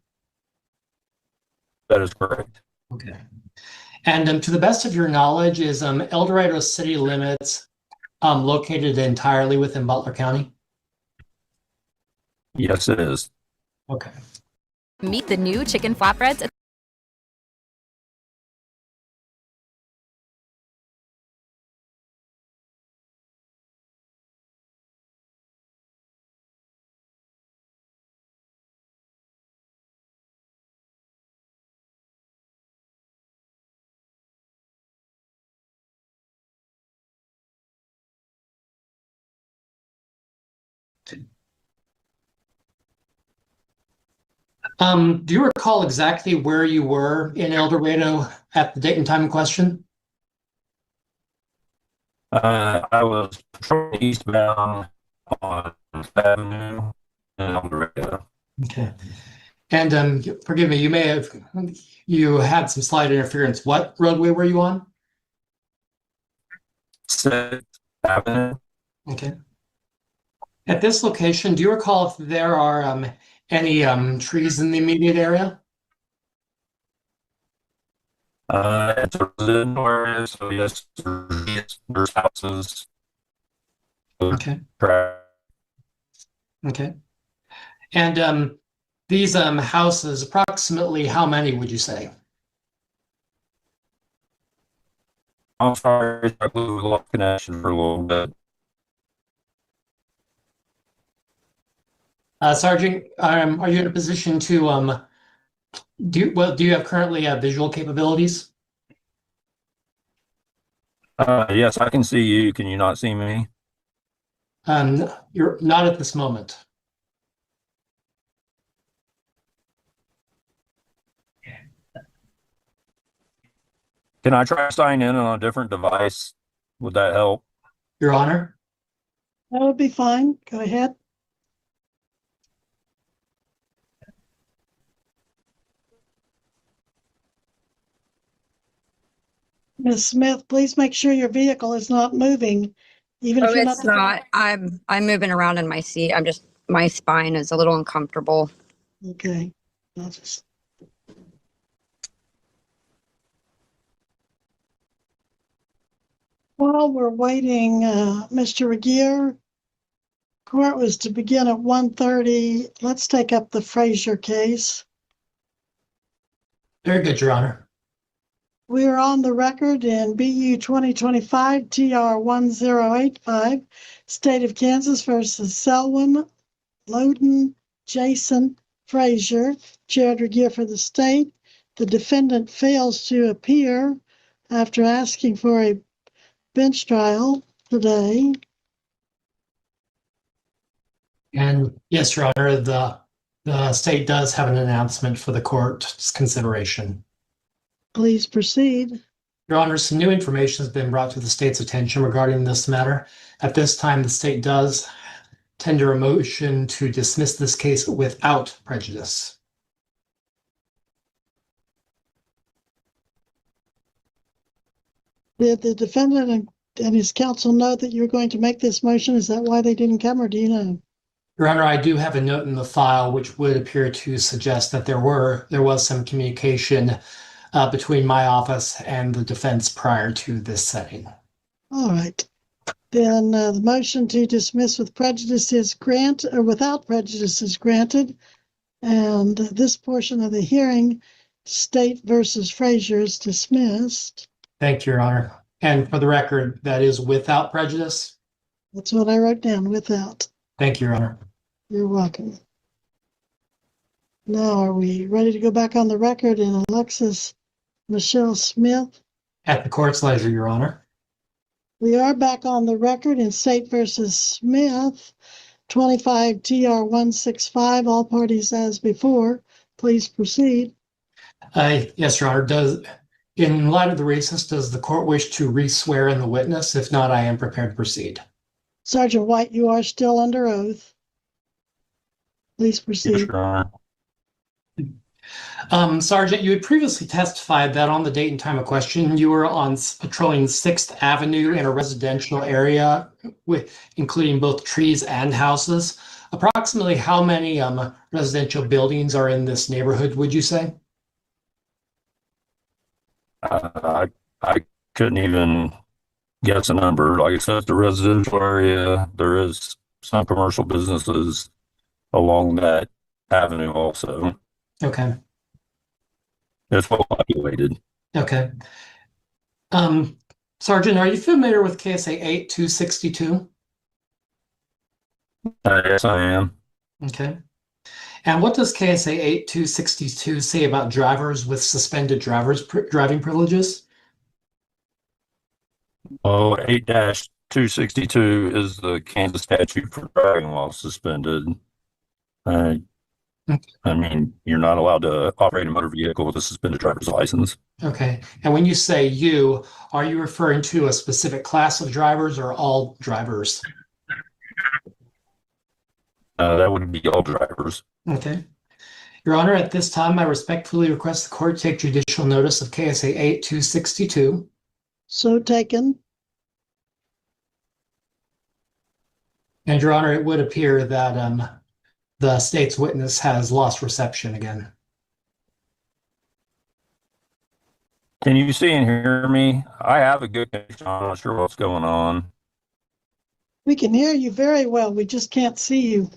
That is correct. Okay. And to the best of your knowledge, is El Dorado city limits located entirely within Butler County? Yes, it is. Okay. Meet the new chicken flatbreads. Do you recall exactly where you were in El Dorado at the date and time in question? I was patrolling eastbound on Fifth Avenue in El Dorado. Okay. And forgive me, you had some slight interference. What roadway were you on? Sixth Avenue. Okay. At this location, do you recall if there are any trees in the immediate area? It's a residential area, so yes, there's houses. Okay. Trash. Okay. And these houses, approximately how many would you say? I'm sorry, I blew a lot of connection for a little bit. Sergeant, are you in a position to do you have currently visual capabilities? Yes, I can see you. Can you not see me? You're not at this moment. Can I try to sign in on a different device? Would that help? Your Honor? That would be fine. Go ahead. Ms. Smith, please make sure your vehicle is not moving, even if Oh, you're it's not. not. I'm moving around in my seat. My spine is a little uncomfortable. Okay. I'll just. While we're waiting, Mr. Regier, court was to begin at 1:30. Let's take up the Frazier case. Very good, Your Honor. We are on the record in BU 2025 TR 1085, State of Kansas versus Selwyn Loden Jason Frazier, Jared Regier for the state. The defendant fails to appear after asking for a bench trial today. And yes, Your Honor, the state does have an announcement for the court's consideration. Please proceed. Your Honor, some new information has been brought to the state's attention regarding this matter. At this time, the state does tender a motion to dismiss this case without prejudice. Did the defendant and his counsel know that you were going to make this motion? Is that why they didn't come, or do you know? Your Honor, I do have a note in the file which would appear to suggest that there was some communication between my office and the defense prior to this setting. All right. Then the motion to dismiss with prejudice is granted, or without prejudice is granted. And this portion of the hearing, State versus Frazier, is dismissed. Thank you, Your Honor. And for the record, that is without prejudice. That's what I wrote down, without. Thank you, Your Honor. You're welcome. Now, are we ready to go back on the record in Alexis Michelle Smith? At the court's leisure, Your Honor. We are back on the record in State versus Smith, 25 TR 165, all parties as before. Please proceed. Yes, Your Honor. In light of the recess, does the court wish to re-swear in the witness? If not, I am prepared to proceed. Sergeant White, you are still under oath. Please proceed. Yes, Your Honor. Sergeant, you had previously testified that on the date and time of question, you were on patrolling 6th Avenue in a residential area, including both trees and houses. Approximately how many residential buildings are in this neighborhood, would you say? I couldn't even guess a number. Like I said, the residential area, there is some commercial businesses along that avenue also. Okay. It's well populated. Okay. Sergeant, are you familiar with KSA 8262? Yes, I am. Okay. And what does KSA 8262 say about drivers with suspended driving privileges? Oh, 8-262 is the Kansas statute for driving while suspended. I mean, you're not allowed to operate a motor vehicle with a suspended driver's license. Okay. And when you say you, are you referring to a specific class of drivers or all drivers? That would be all drivers. Okay. Your Honor, at this time, I respectfully request the court take judicial notice of KSA 8262. So taken. And Your Honor, it would appear that the state's witness has lost reception again. Can you see and hear me? I have a good connection. I'm not sure what's going on. We can hear you very well. We just can't see you.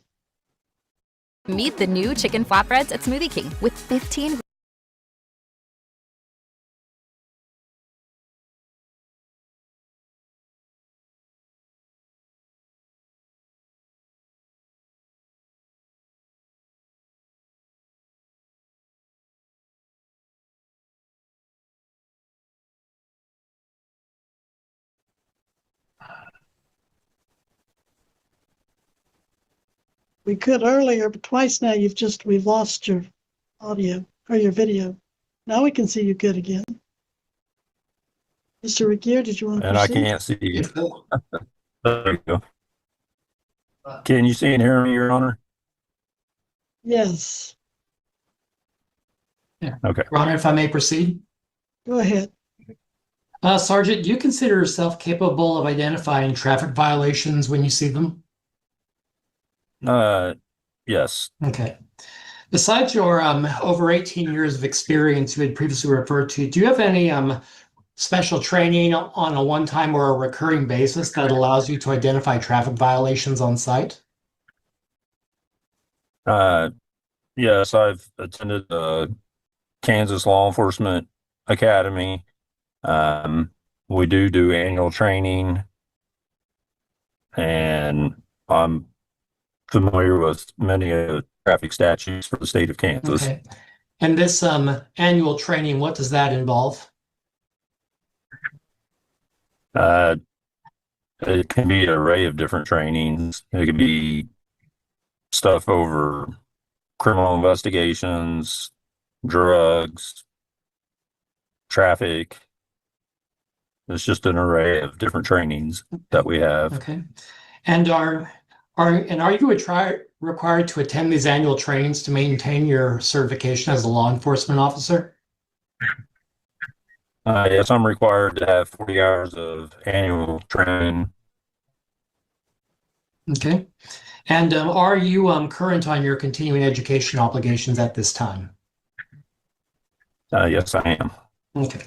Meet the new chicken flatbreads at Smoothie King with 15We could earlier, but twice now we've lost your audio or your video. Now we can see you good again. Mr. Regier, did you want to And I proceed? can't see you. There you go. Can you see and hear me, Your Honor? Yes. Yeah. Okay. Your Honor, if I may proceed. Go ahead. Sergeant, do you consider yourself capable of identifying traffic violations when you see them? Yes. Okay. Besides your over 18 years of experience you had previously referred to, do you have any special training on a one-time or a recurring basis that allows you to identify traffic violations on site? Yes, I've attended the Kansas Law Enforcement Academy. We do annual training, and I'm familiar with many of the traffic statutes for the state of Kansas. Okay. And this annual training, what does that involve? It can be an array of different trainings. It could be stuff over criminal investigations, drugs, traffic. It's just an array of different trainings that we have. Okay. And are you required to attend these annual trainings to maintain your certification as a law enforcement officer? Yes, I'm required to have 40 hours of annual training. Okay. And are you current on your continuing education obligations at this time? Yes, I am. Okay.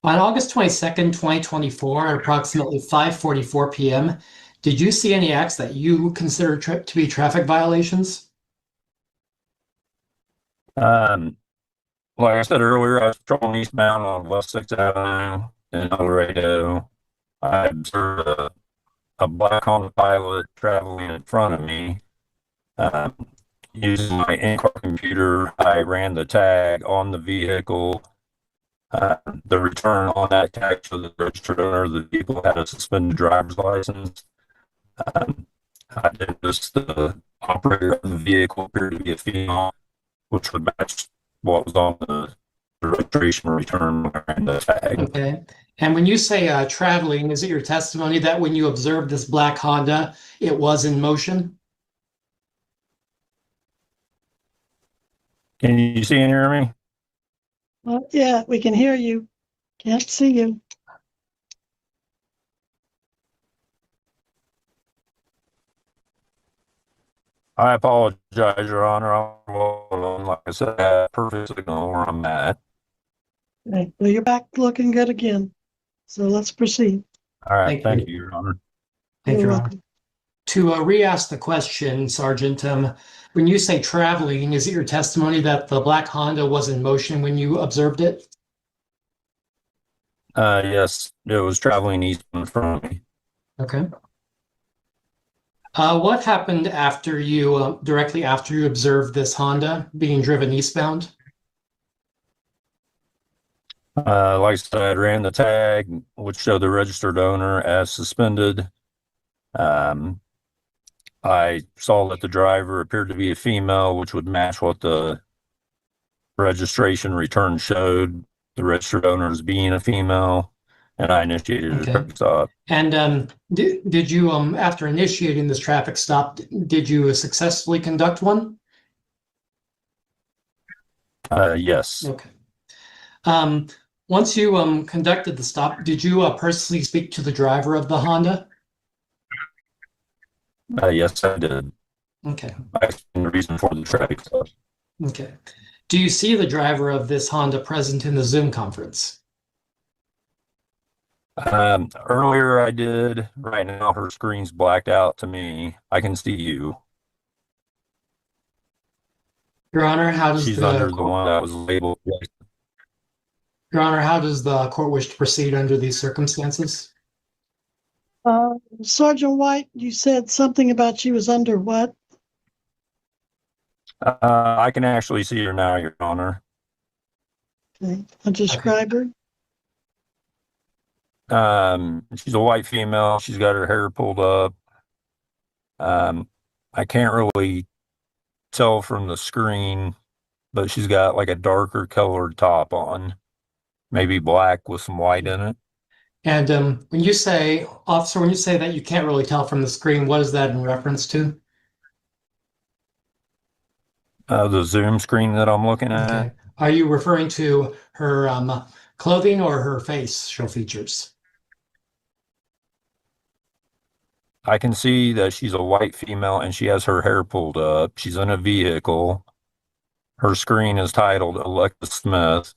On August 22nd, 2024, at approximately 5:44 p.m., did you see any acts that you consider to be traffic violations? Like I said earlier, I was patrolling eastbound on West 6th Avenue in El Dorado. I observed a black Honda Pilot traveling in front of me. Um, Using my in-car computer, I ran the tag on the vehicle. The return on that tag showed that the registered owner of the vehicle had a suspended driver's license. Um, I noticed the operator of the vehicle appeared to be a female, which would match what was on the registration return when I ran the tag. Okay. And when you say traveling, is it your testimony that when you observed this black Honda, it was in motion? Can you see and hear me? Well, yeah, we can hear you. Can't see you. I apologize, Your Honor. Like I said, I have perfect signal where I'm at. Okay. Well, you're back looking good again. So let's proceed. All right. Thank Thank you, Your Honor. Thank you, You're Your Honor. welcome. To re-ask the question, Sergeant, when you say traveling, is it your testimony that the black Honda was in motion when you observed it? Yes, it was traveling east in front of me. Okay. What happened after you, directly after you observed this Honda being driven eastbound? Like I said, I ran the tag, which showed the registered owner as suspended. I saw that the driver appeared to be a female, which would match what the registration return showed, the registered owner as being a female, and I initiated a traffic stop. And did you, after initiating this traffic stop, did you successfully conduct one? Yes. Okay. Once you conducted the stop, did you personally speak to the driver of the Honda? Yes, I did. Okay. I explained the reason for the traffic stop. Okay. Do you see the driver of this Honda present in the Zoom conference? Earlier I did. Right now her screen's blacked out to me. I can see you. Your Honor, how does She's under the one that was labeled. Your Honor, how does the court wish to proceed under these circumstances? Sergeant White, you said something about she was under what? I can actually see her now, Your Honor. Okay. A describer. She's a white female. She's got her hair pulled up. I can't really tell from the screen, but she's got like a darker colored top on, maybe black with some white in it. And when you say, officer, when you say that you can't really tell from the screen, what is that in reference to? The Zoom screen that I'm looking at. Okay. Are you referring to her clothing or her facial features? I can see that she's a white female and she has her hair pulled up. She's in a vehicle. Her screen is titled Alexa Smith.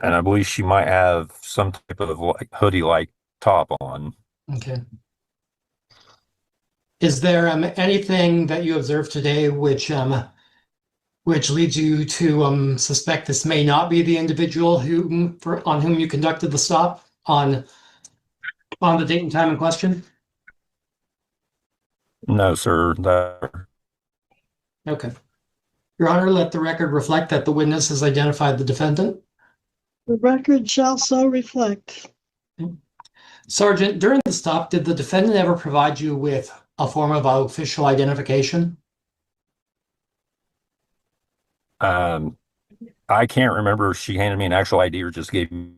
And I believe she might have some type of like hoodie-like top on. Okay. Is there anything that you observed today which leads you to suspect this may not be the individual on whom you conducted the stop on the date and time in question? No, sir. Okay. Your Honor, let the record reflect that the witness has identified the defendant. The record shall so reflect. Sergeant, during the stop, did the defendant ever provide you with a form of official identification? I can't remember if she handed me an actual ID or just gave me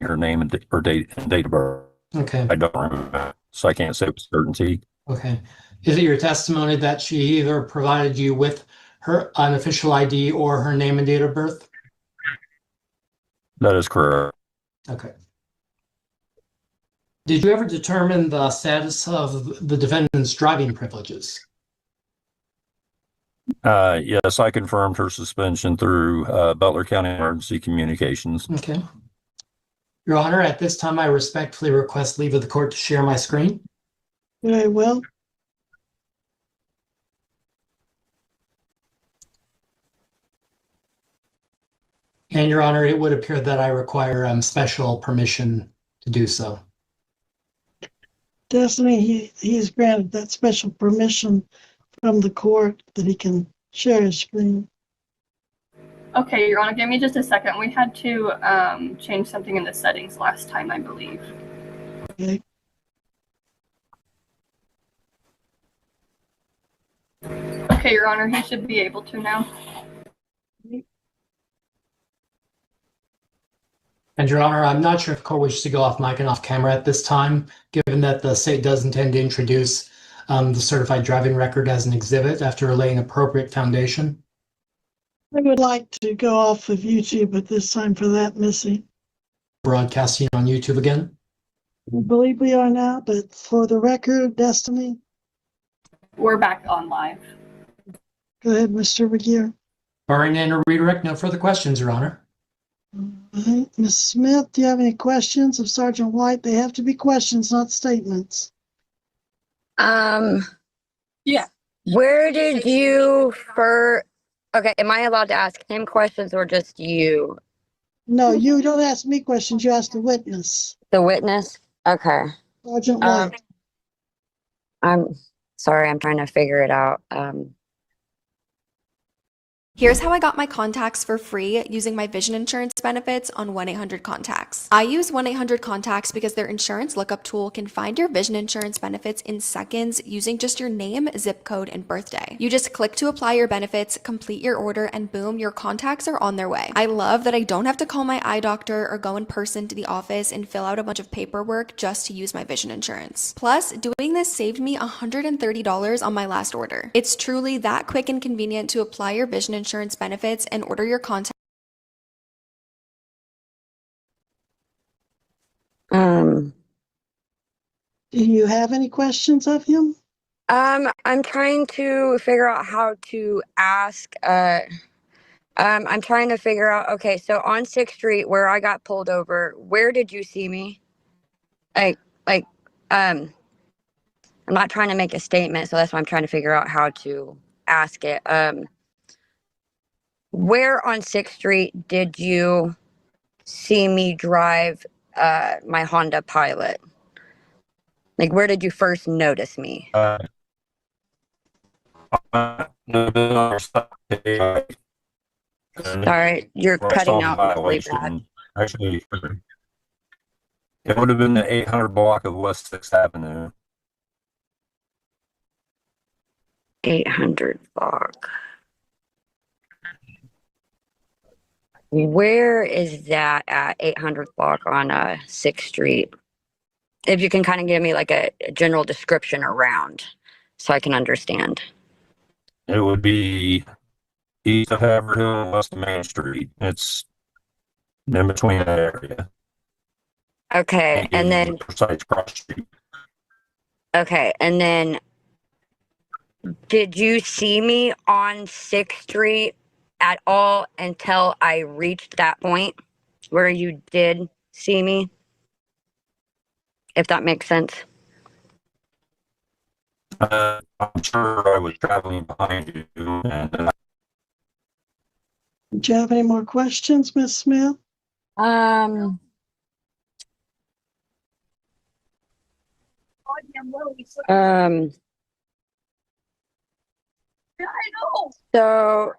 her name and her date of birth. Okay. I don't remember, so I can't say with certainty. Okay. Is it your testimony that she either provided you with her unofficial ID or her name and date of birth? That is correct. Okay. Did you ever determine the status of the defendant's driving privileges? Yes, I confirmed her suspension through Butler County Emergency Communications. Okay. Your Honor, at this time, I respectfully request leave of the court to share my screen. Very well. And Your Honor, it would appear that I require special permission to do so. Destiny, he's granted that special permission from the court that he can share his screen. Okay, Your Honor, give me just a second. We had to change something in the settings last time, I believe. Okay. Okay, Your Honor, he should be able to now. And Your Honor, I'm not sure if the court wishes to go off mic and off camera at this time, given that the state does intend to introduce the certified driving record as an exhibit after laying appropriate foundation. I would like to go off of YouTube at this time for that, Missy. Broadcasting on YouTube again. I believe we are now, but for the record, Destiny. We're back on live. Go ahead, Mr. Regier. Barring and a redirect, no further questions, Your Honor. Ms. Smith, do you have any questions of Sergeant White? They have to be questions, not statements. Yeah. Where did you okay, am I allowed to ask him questions or just you? No, you don't ask me questions, you ask the witness. The witness? Okay. Sergeant White. I'm sorry, I'm trying to figure it out. Here's how I got my contacts for free using my vision insurance benefits on 1-800-CONTACTS. I use 1-800-CONTACTS because their insurance lookup tool can find your vision insurance benefits in seconds using just your name, zip code, and birthday. You just click to apply your benefits, complete your order, and boom, your contacts are on their way. I love that I don't have to call my eye doctor or go in person to the office and fill out a bunch of paperwork just to use my vision insurance. Plus, doing this saved me $130 on my last order. It's truly that quick and convenient to apply your vision insurance benefits and order your contact. Do you have any questions of him? I'm trying to figure out how to ask. I'm trying to figure out. Okay, so on 6th Street, where I got pulled over, where did you see me? I'm not trying to make a statement, so that's why I'm trying to figure out how to ask it. Where on 6th Street did you see me drive my Honda Pilot? Like, where did you first notice me? Sorry, you're cutting out really bad. Actually, it would have been the 800 block of West 6th Avenue. 800 block. Where is that at 800th block on 6th Street? If you can kind of give me like a general description around so I can understand. It would be east of Haverhill and west of Main Street. It's in between that area. Okay, and then precise cross street. okay, and then did you see me on 6th Street at all until I reached that point where you did see me? If that makes sense. I'm sure I was traveling behind you. And Do you have any more questions, Ms. Smith? So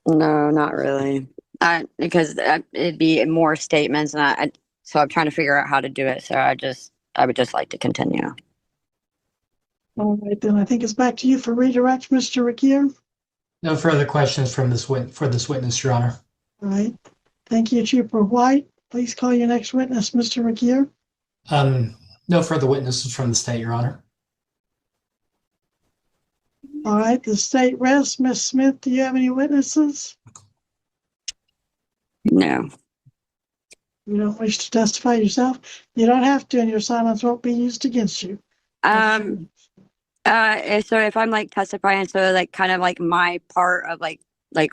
no, not really. Because it'd be more statements, and so I'm trying to figure out how to do it. So I would just like to continue. All right, then I think it's back to you for redirect, Mr. Regier. No further questions from this witness, Your Honor. All right. Thank you, Trooper White. Please call your next witness, Mr. Regier. No further witnesses from the state, Your Honor. All right, the state rests. Ms. Smith, do you have any witnesses? No. You don't wish to testify yourself? You don't have to, and your silence won't be used against you. So if I'm like testifying, so like kind of like my part of like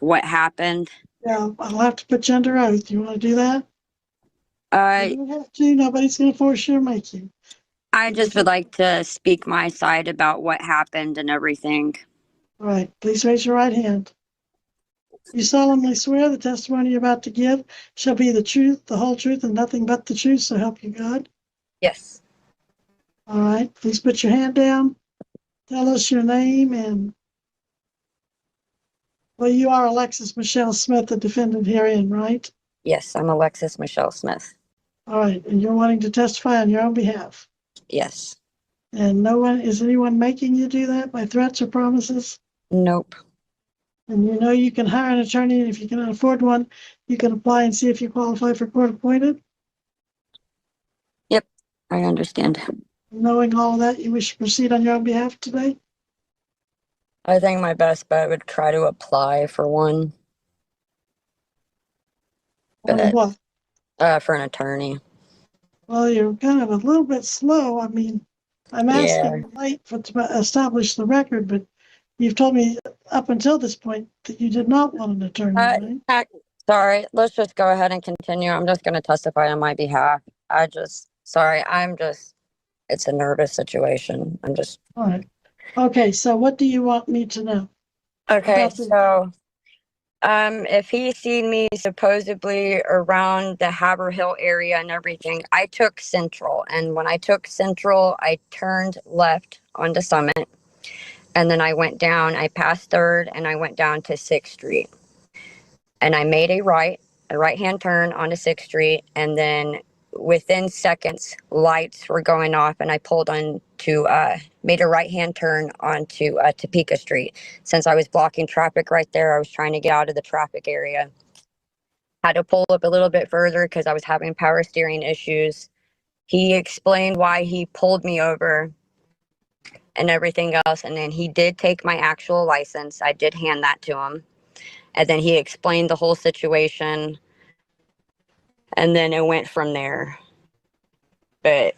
what happened. Yeah, I'll have to put you under oath. You want to do that? You don't have to. Nobody's going to force you or make you. I just would like to speak my side about what happened and everything. All right. Please raise your right hand. You solemnly swear the testimony you're about to give shall be the truth, the whole truth, and nothing but the truth, so help you God. Yes. All right. Please put your hand down. Tell us your name and, well, you are Alexis Michelle Smith, the defendant herein, right? Yes, I'm Alexis Michelle Smith. All right. And you're wanting to testify on your own behalf? Yes. And is anyone making you do that by threats or promises? Nope. And you know you can hire an attorney, and if you cannot afford one, you can apply and see if you qualify for court appointed. Yep, I understand. Knowing all that, you wish to proceed on your own behalf today? I think my best bet would try to apply for one. Or what? For an attorney. Well, you're kind of a little bit slow. I mean, I'm asking late to establish the record, but you've told me up until this point that you did not want an attorney, right? Sorry, let's just go ahead and continue. I'm just going to testify on my behalf. It's a nervous situation. All right. Okay, so what do you want me to know? Okay, so if he seen me supposedly around the Haverhill area and everything, I took Central. And when I took Central, I turned left onto Summit. And then I went down, I passed 3rd, and I went down to 6th Street. And I made a right-hand turn onto 6th Street. And then within seconds, lights were going off, and I pulled on to, made a right-hand turn onto Topeka Street. Since I was blocking traffic right there, I was trying to get out of the traffic area. Had to pull up a little bit further because I was having power steering issues. He explained why he pulled me over and everything else. And then he did take my actual license. I did hand that to him. And then he explained the whole situation. And then it went from there. But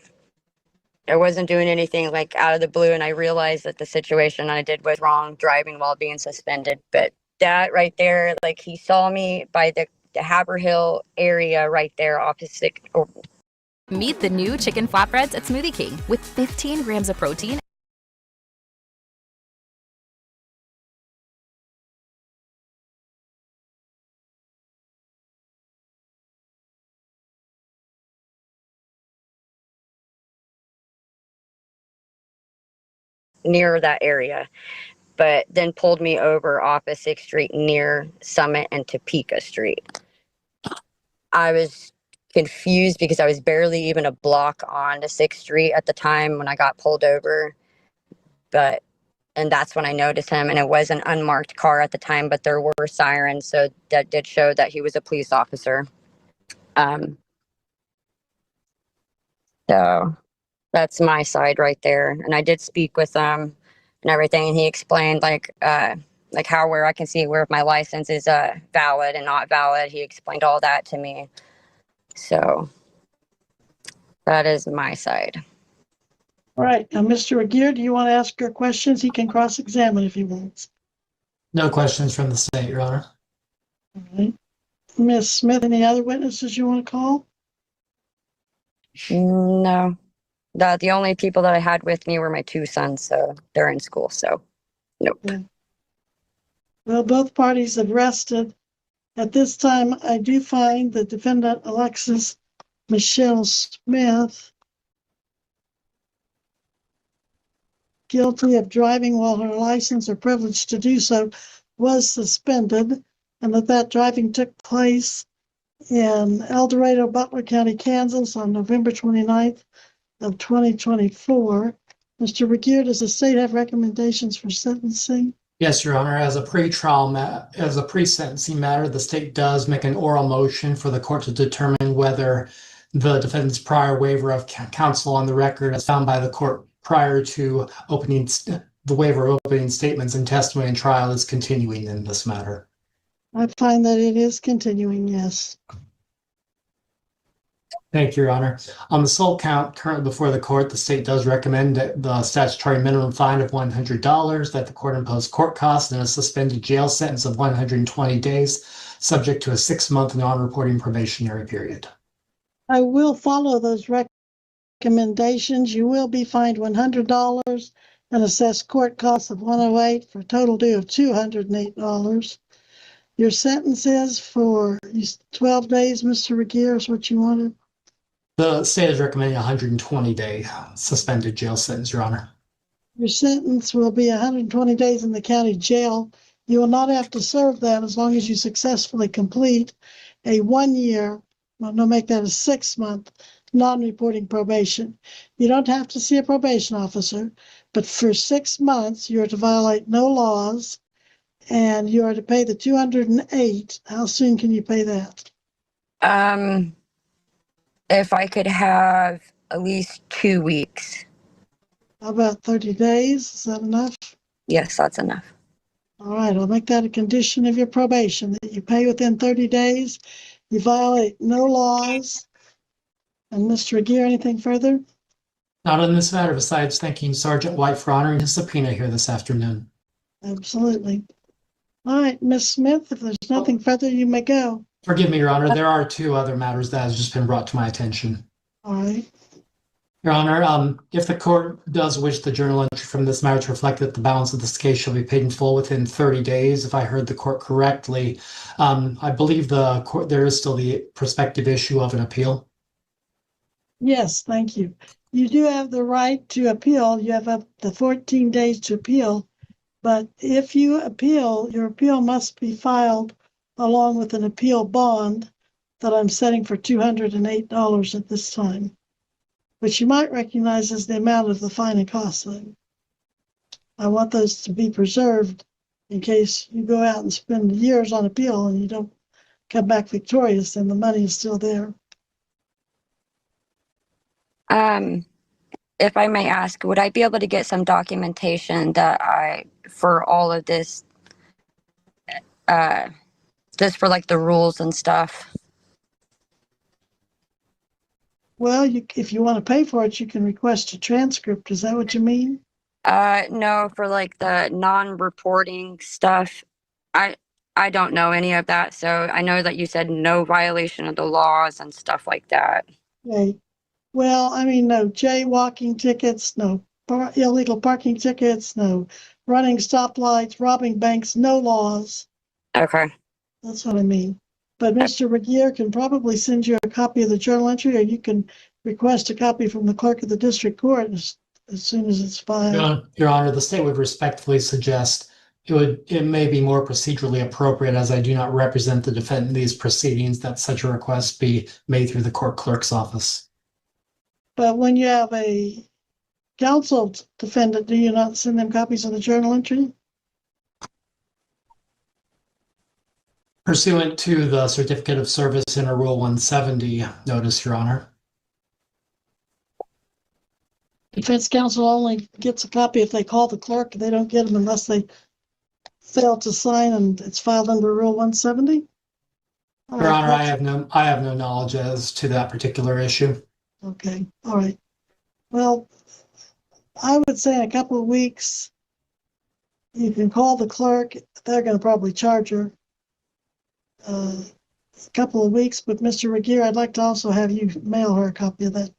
I wasn't doing anything like out of the blue. And I realized that the situation I did was wrong, driving while being suspended. But that right there, like he saw me by the Haverhill area right there opposite. Meet the new chicken flatbreads at Smoothie King with 15 grams of protein. Near that area, but then pulled me over off of 6th Street near Summit and Topeka Street. I was confused because I was barely even a block on to 6th Street at the time when I got pulled over. And that's when I noticed him, and it was an unmarked car at the time, but there were sirens, so that did show that he was a police officer. So that's my side right there. And I did speak with him and everything, and he explained like where I can see where my license is valid and not valid. He explained all that to me. So that is my side. All right. Now, Mr. Aguirre, do you want to ask your questions? He can cross-examine if he wants. No questions from the state, Your Honor. All right. Ms. Smith, any other witnesses you want to call? No. The only people that I had with me were my 2 sons, so they're in school, so nope. Yeah. Well, both parties have rested. At this time, I do find the defendant, Alexis Michelle Smith, guilty of driving while her license or privilege to do so was suspended, and that driving took place in El Dorado, Butler County, Kansas on November 29th of 2024. Mr. Aguirre, does the state have recommendations for sentencing? Yes, Your Honor. As a pre-sentencing matter, the state does make an oral motion for the court to determine whether the defendant's prior waiver of counsel on the record as found by the court prior to opening the waiver of opening statements and testimony and trial is continuing in this matter. I find that it is continuing, yes. Thank you, Your Honor. On the sole count currently before the court, the state does recommend that the statutory minimum fine of $100, that the court impose court costs and a suspended jail sentence of 120 days, subject to a 6-month non-reporting probationary period. I will follow those recommendations. You will be fined $100 and assessed court costs of $108 for a total due of $208. Your sentence is for 12 days, Mr. Regier, is what you wanted? The state is recommending a 120-day suspended jail sentence, Your Honor. Your sentence will be 120 days in the county jail. You will not have to serve that as long as you successfully complete a 1-year, well, no, make that a 6-month non-reporting probation. You don't have to see a probation officer, but for 6 months, you are to violate no laws and you are to pay the $208. How soon can you pay that? If I could have at least 2 weeks. How about 30 days? Is that enough? Yes, that's enough. All right, I'll make that a condition of your probation, that you pay within 30 days. You violate no laws. And Mr. Regier, anything further? Not on this matter, besides thanking Sergeant White for honoring his subpoena here this afternoon. Absolutely. All right, Ms. Smith, if there's nothing further, you may go. Forgive me, Your Honor, there are 2 other matters that has just been brought to my attention. All right. Your Honor, if the court does wish the journal entry from this matter to reflect that the balance of this case shall be paid in full within 30 days, if I heard the court correctly, I believe the court, there is still the prospective issue of an appeal. Yes, thank you. You do have the right to appeal. You have up to 14 days to appeal. But if you appeal, your appeal must be filed along with an appeal bond that I'm setting for $208 at this time, which you might recognize as the amount of the fine and cost thing. I want those to be preserved in case you go out and spend years on appeal and you don't come back victorious, and the money is still there. If I may ask, would I be able to get some documentation that for all of this, just for like the rules and stuff? Well, if you want to pay for it, you can request a transcript. Is that what you mean? No, for like the non-reporting stuff. I don't know any of that, so I know that you said no violation of the laws and stuff like that. Okay. Well, I mean, no jaywalking tickets, no illegal parking tickets, no running stoplights, robbing banks, no laws. Okay. That's what I mean. But Mr. Regier can probably send you a copy of the journal entry, or you can request a copy from the clerk of the district court as soon as it's filed. Your Honor, the state would respectfully suggest it may be more procedurally appropriate, as I do not represent the defendant in these proceedings, that such a request be made through the court clerk's office. But when you have a counsel defendant, do you not send them copies of the journal entry? Pursuant to the Certificate of Service in a Rule 170 notice, Your Honor. Defense counsel only gets a copy if they call the clerk. They don't get them unless they fail to sign and it's filed under Rule 170. Your Honor, I have no knowledge as to that particular issue. Okay, all right. Well, I would say in a couple of weeks, you can call the clerk. They're going to probably charge her a couple of weeks. But Mr. Regier, I'd like to also have you mail her a copy of that.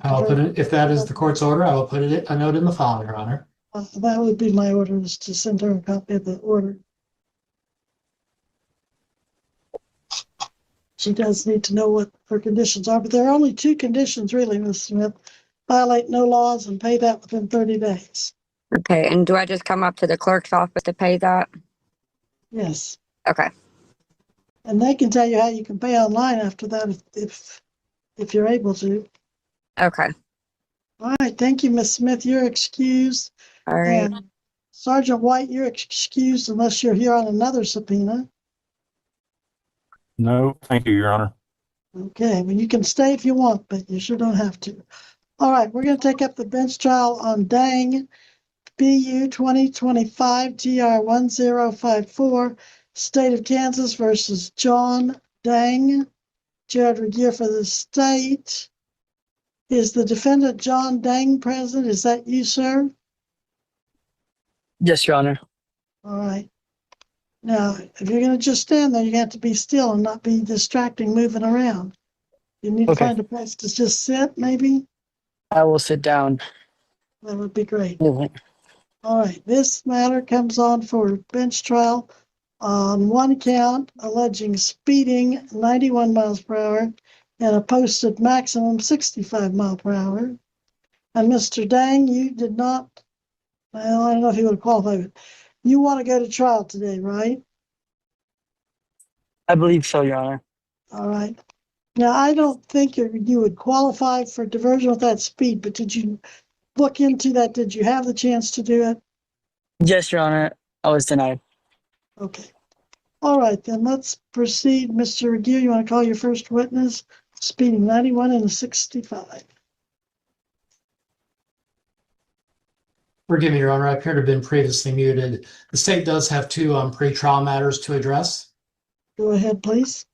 I'll put it, if that is the court's order, I will put it a note in the file, Your Honor. That would be my order, is to send her a copy of the order. She does need to know what her conditions are, but there are only 2 conditions really, Ms. Smith. Violate no laws and pay that within 30 days. Okay, and do I just come up to the clerk's office to pay that? Yes. Okay. And they can tell you how you can pay online after that if you're able to. Okay. All right, thank you, Ms. Smith. You're excused. All right. And Sergeant White, you're excused unless you're here on another subpoena. No, thank you, Your Honor. Okay, well, you can stay if you want, but you sure don't have to. All right, we're going to take up the bench trial on Dang, BU 2025 TR 1054, State of Kansas versus John Dang, Jared Regier for the state. Is the defendant John Dang present? Is that you, sir? Yes, Your Honor. All right. Now, if you're going to just stand there, you have to be still and not be distracting, moving around. You need to Okay. find a place to just sit, maybe. I will sit down. That would be great. Mhm. All right. This matter comes on for bench trial on one count alleging speeding 91 miles per hour and a posted maximum 65 mile per hour. And Mr. Dang, you did not, well, I don't know if you would qualify, but you want to go to trial today, right? I believe so, Your Honor. All right. Now, I don't think you would qualify for diversion with that speed, but did you look into that? Did you have the chance to do it? Yes, Your Honor. I was denied. Okay. All right, then let's proceed. Mr. Regier, you want to call your first witness? Speeding 91 and a 65. Forgive me, Your Honor, I appear to have been previously muted. The state does have two pre-trial matters to address. Go ahead, please.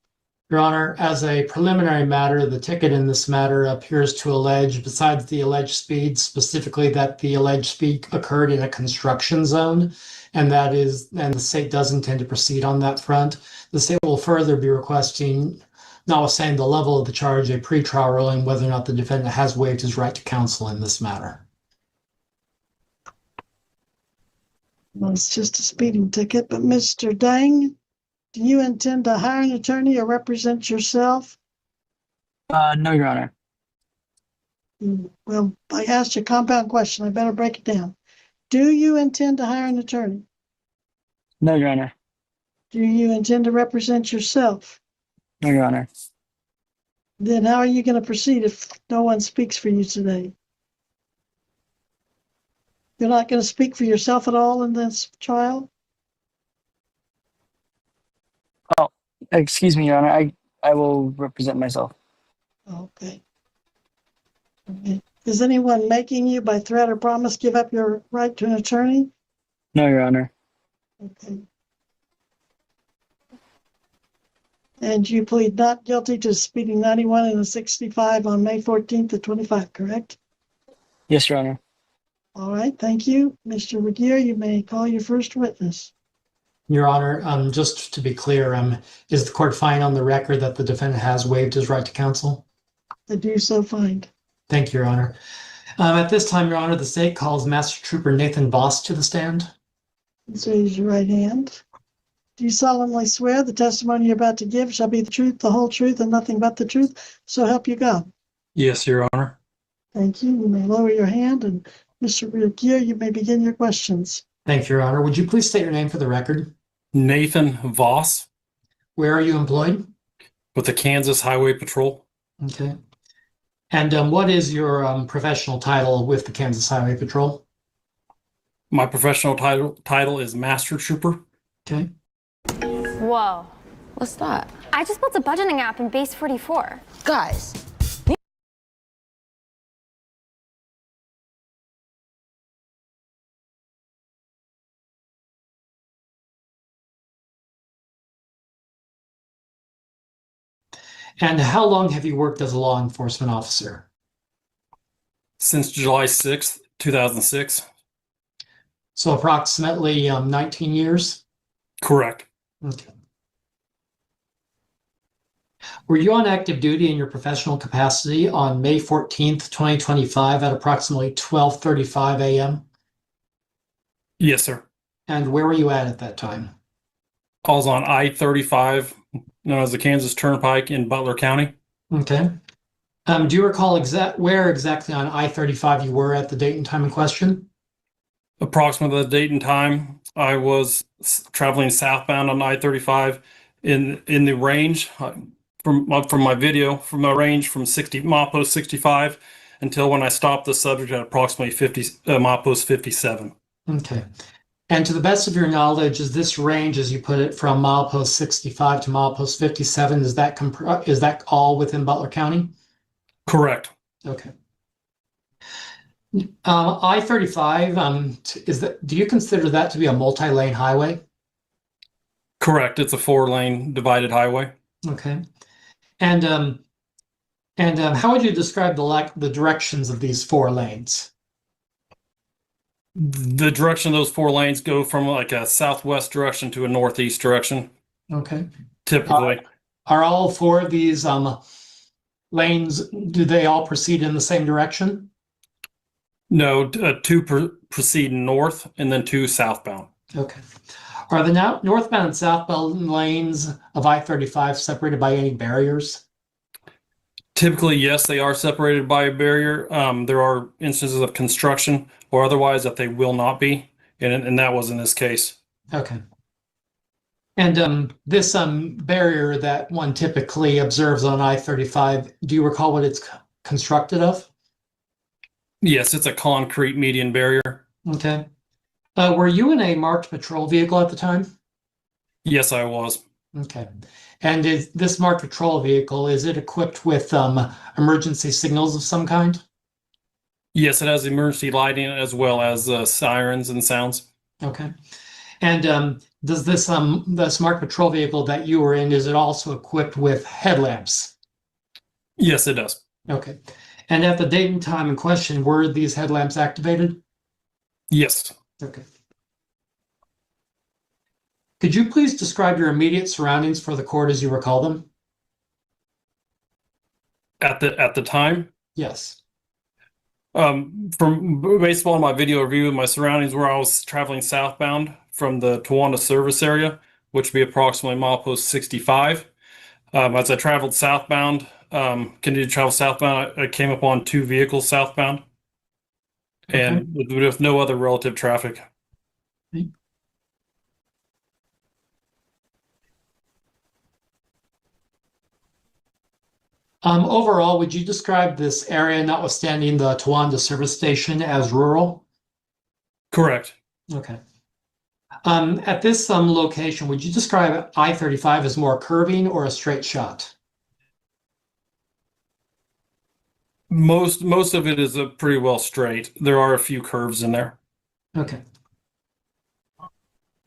Your Honor, as a preliminary matter, the ticket in this matter appears to allege, besides the alleged speed, specifically that the alleged speed occurred in a construction zone, and the state does intend to proceed on that front. The state will further be requesting, notwithstanding the level of the charge, a pretrial ruling whether or not the defendant has waived his right to counsel in this matter. Well, it's just a speeding ticket, but Mr. Dang, do you intend to hire an attorney or represent yourself? No, Your Honor. Well, I asked you a compound question. I better break it down. Do you intend to hire an attorney? No, Your Honor. Do you intend to represent yourself? No, Your Honor. Then how are you going to proceed if no one speaks for you today? You're not going to speak for yourself at all in this trial? Oh, excuse me, Your Honor. I will represent myself. Okay. Is anyone making you, by threat or promise, give up your right to an attorney? No, Your Honor. Okay. And you plead not guilty to speeding 91 and a 65 on May 14th at 25, correct? Yes, Your Honor. All right, thank you. Mr. Regier, you may call your first witness. Your Honor, just to be clear, is the court finding on the record that the defendant has waived his right to counsel? I do so find. Thank you, Your Honor. At this time, Your Honor, the state calls Master Trooper Nathan Voss to the stand. Please raise your right hand. Do you solemnly swear the testimony you're about to give shall be the truth, the whole truth, and nothing but the truth? So help you God. Yes, Your Honor. Thank you. You may lower your hand, and Mr. Regier, you may begin your questions. Thank you, Your Honor. Would you please state your name for the record? Nathan Voss Where are you employed? with the Kansas Highway Patrol. Okay. And what is your professional title with the Kansas Highway Patrol? My professional title is Master Trooper. Okay. Whoa. What's that? I just built a budgeting app in Base 44. Guys. And how long have you worked as a law enforcement officer? Since July 6th, 2006. So approximately 19 years? Correct. Okay. Were you on active duty in your professional capacity on May 14th, 2025 at approximately 12:35 a.m.? Yes, sir. And where were you at that time? I was on I-35, known as the Kansas Turnpike in Butler County. Okay. Do you recall where exactly on I-35 you were at the date and time in question? Approximately the date and time, I was traveling southbound on I-35 in the range from my video, from a range from milepost 65 until when I stopped the subject at approximately milepost 57. Okay. And to the best of your knowledge, is this range, as you put it, from milepost 65 to milepost 57, is that all within Butler County? Correct. Okay. I-35, do you consider that to be a multi-lane highway? Correct. It's a 4-lane divided highway. Okay. And how would you describe the directions of these 4 lanes? The direction of those 4 lanes go from like a southwest direction to a northeast direction. Okay. Typically. Are all 4 of these lanes, do they all proceed in the same direction? No, 2 proceed north and then 2 southbound. Okay. Are the northbound and southbound lanes of I-35 separated by any barriers? Typically, yes, they are separated by a barrier. There are instances of construction or otherwise that they will not be, and that was in this case. Okay. And this barrier that one typically observes on I-35, do you recall what it's constructed of? Yes, it's a concrete median barrier. Okay. Were you in a marked patrol vehicle at the time? Yes, I was. Okay. And is this marked patrol vehicle, is it equipped with emergency signals of some kind? Yes, it has emergency lighting as well as sirens and sounds. Okay. And does this marked patrol vehicle that you were in, is it also equipped with headlamps? Yes, it does. Okay. And at the date and time in question, were these headlamps activated? Yes. Okay. Could you please describe your immediate surroundings for the court as you recall them? At the time? Yes. From based on my video review, my surroundings were I was traveling southbound from the Towanda service area, which would be approximately milepost 65. As I traveled southbound, continued to travel southbound, I came upon 2 vehicles southbound, and with no other relative traffic. Okay. Overall, would you describe this area, notwithstanding the Towanda service station, as rural? Correct. Okay. At this location, would you describe I-35 as more curving or a straight shot? Most of it is a pretty well straight. There are a few curves in there. Okay.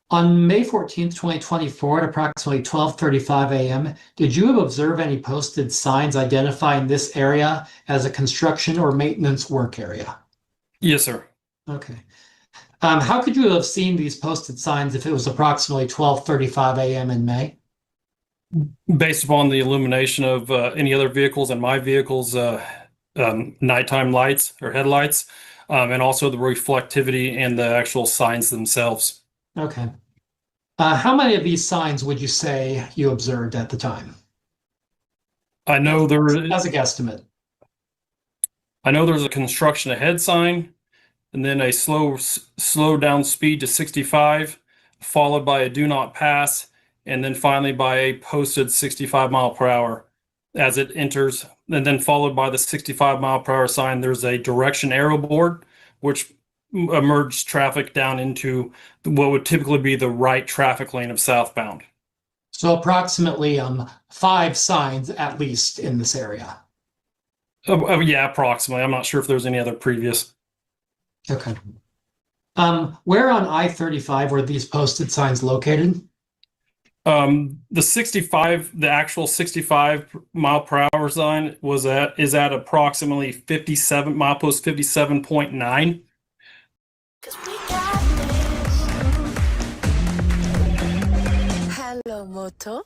On May 14th, 2024, at approximately 12:35 a.m., did you observe any posted signs identifying this area as a construction or maintenance work area? Yes, sir. Okay. How could you have seen these posted signs if it was approximately 12:35 a.m. in May? Based upon the illumination of any other vehicles and my vehicle's nighttime lights or headlights, and also the reflectivity and the actual signs themselves. Okay. How many of these signs would you say you observed at the time? I know as a guesstimate. I know there's a construction ahead sign, and then a slow down speed to 65, followed by a do not pass, and then finally by a posted 65 mile per hour as it enters, and then followed by the 65 mile per hour sign. There's a direction arrow board, which merged traffic down into what would typically be the right traffic lane of southbound. So approximately 5 signs at least in this area. Yeah, approximately. I'm not sure if there's any other previous. Okay. Where on I-35 were these posted signs located? The actual 65 mile per hour sign is at approximately 57 milepost 57.9. Hello, Moto.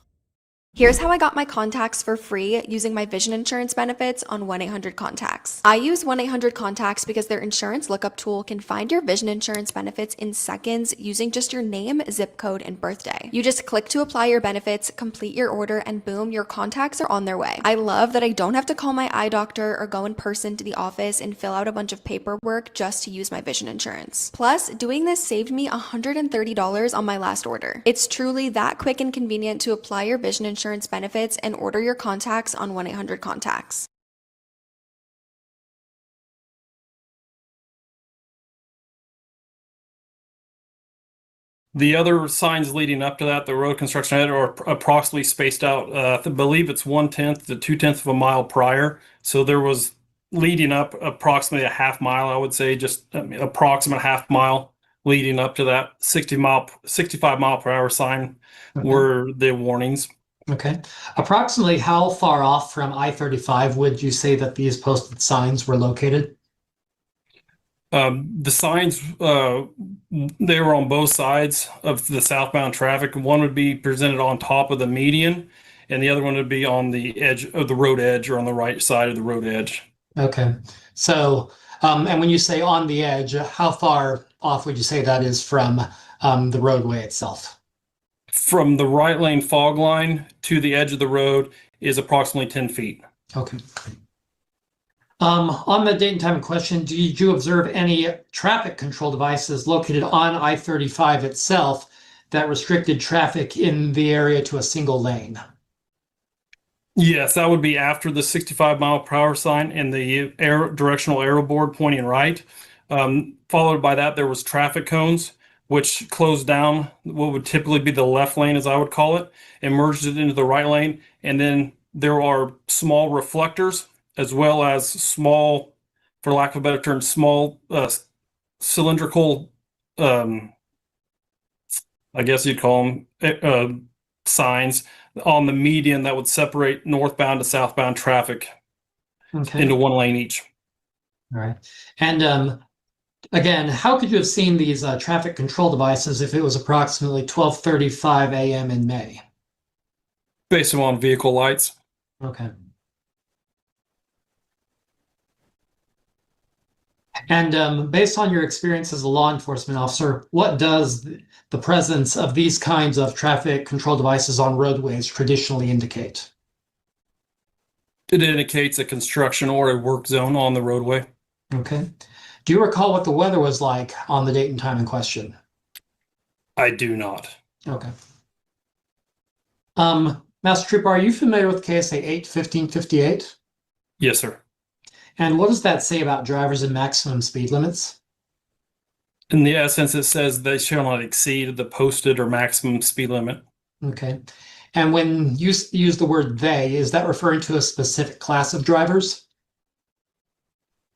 Here's how I got my contacts for free using my vision insurance benefits on 1-800-CONTACTS. I use 1-800-CONTACTS because their insurance lookup tool can find your vision insurance benefits in seconds using just your name, zip code, and birthday. You just click to apply your benefits, complete your order, and boom, your contacts are on their way. I love that I don't have to call my eye doctor or go in person to the office and fill out a bunch of paperwork just to use my vision insurance. Plus, doing this saved me $130 on my last order. It's truly that quick and convenient to apply your vision insurance benefits and order your contacts on 1-800-CONTACTS. The other signs leading up to that, the road construction ahead, are approximately spaced out. I believe it's 1/10 to 2/10 of a mile prior. So there was leading up approximately a half mile, I would say, just approximate half mile leading up to that 65 mile per hour sign were the warnings. Okay. Approximately how far off from I-35 would you say that these posted signs were located? The signs, they were on both sides of the southbound traffic. One would be presented on top of the median, and the other one would be on the edge of the road edge, or on the right side of the road edge. Okay. So, and when you say on the edge, how far off would you say that is from the roadway itself? From the right lane fog line to the edge of the road is approximately 10 feet. Okay. On the date and time in question, did you observe any traffic control devices located on I-35 itself that restricted traffic in the area to a single lane? Yes, that would be after the 65-mile-per-hour sign and the directional arrow board pointing right. Followed by that, there was traffic cones, which closed down what would typically be the left lane, as I would call it, and merged it into the right lane. And then there are small reflectors, as well as small, for lack of a better term, small cylindrical, I guess you'd call them, signs on the median that would separate northbound to southbound traffic into one lane each. All right. And again, how could you have seen these traffic control devices if it was approximately 12:35 a.m. in May? Based on vehicle lights. Okay. And based on your experience as a law enforcement officer, what does the presence of these kinds of traffic control devices on roadways traditionally indicate? It indicates a construction or a work zone on the roadway. Okay. Do you recall what the weather was like on the date and time in question? I do not. Okay. Master Trooper, are you familiar with KSA 8-1558? Yes, sir. And what does that say about drivers and maximum speed limits? In the essence, it says they shall not exceed the posted or maximum speed limit. Okay. And when you use the word they, is that referring to a specific class of drivers?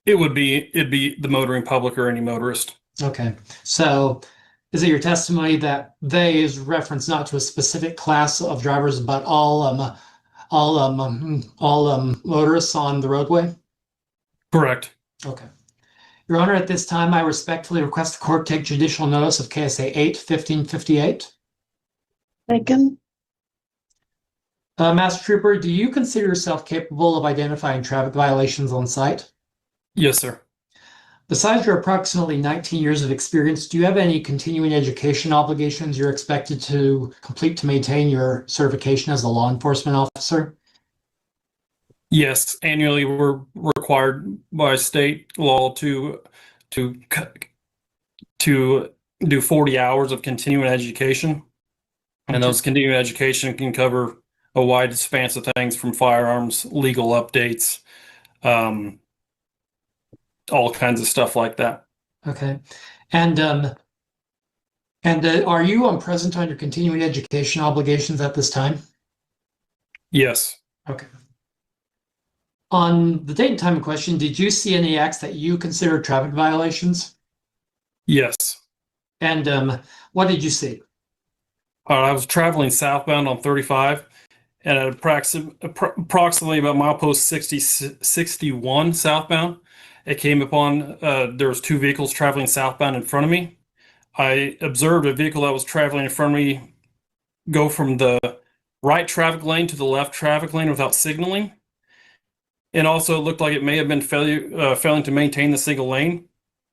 It'd be the motoring public or any motorist. Okay. So is it your testimony that they is reference not to a specific class of drivers, but all motorists on the roadway? Correct. Okay. Your Honor, at this time, I respectfully request the court take judicial notice of KSA 8-1558. Taken. Master Trooper, do you consider yourself capable of identifying traffic violations on site? Yes, sir. Besides your approximately 19 years of experience, do you have any continuing education obligations you're expected to complete to maintain your certification as a law enforcement officer? Yes, annually we're required by state law to do 40 hours of continuing education. And those continuing education can cover a wide span of things, from firearms, legal updates, all kinds of stuff like that. Okay. And are you present on your continuing education obligations at this time? Yes. Okay. On the date and time in question, did you see any acts that you consider traffic violations? Yes. And what did you see? I was traveling southbound on 35, and at approximately about milepost 61 southbound, it came upon, there was two vehicles traveling southbound in front of me. I observed a vehicle that was traveling in front of me go from the right traffic lane to the left traffic lane without signaling. And also it looked like it may have been failing to maintain the single lane.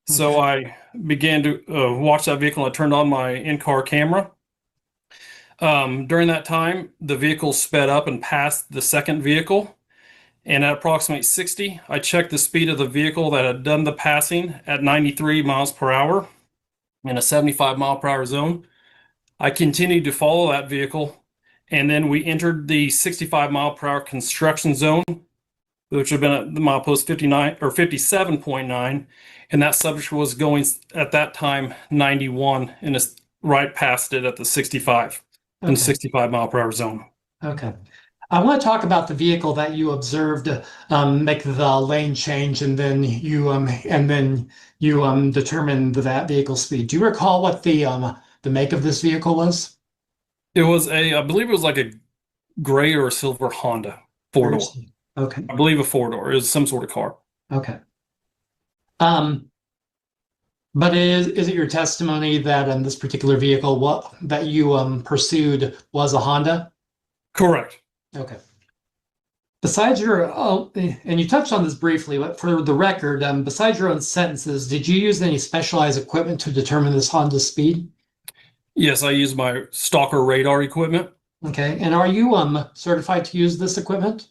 So I began to watch that vehicle, and I turned on my in-car camera. During that time, the vehicle sped up and passed the second vehicle. And at approximately 60, I checked the speed of the vehicle that had done the passing at 93 miles per hour in a 75-mile-per-hour zone. I continued to follow that vehicle, and then we entered the 65-mile-per-hour construction zone, which would have been at the milepost 59 or 57.9, and that subject was going at that time 91, and it's right past it at the 65 in 65-mile-per-hour zone. Okay. I want to talk about the vehicle that you observed make the lane change, and then you determined that vehicle speed. Do you recall what the make of this vehicle was? It was I believe it was like a gray or a silver Honda 4-door. Okay. I believe a 4-door is some sort of car. Okay. But is it your testimony that this particular vehicle that you pursued was a Honda? Correct. Okay. Besides your and you touched on this briefly, but for the record, besides your own sentences, did you use any specialized equipment to determine this Honda's speed? Yes, I use my stalker radar equipment. Okay. And are you certified to use this equipment?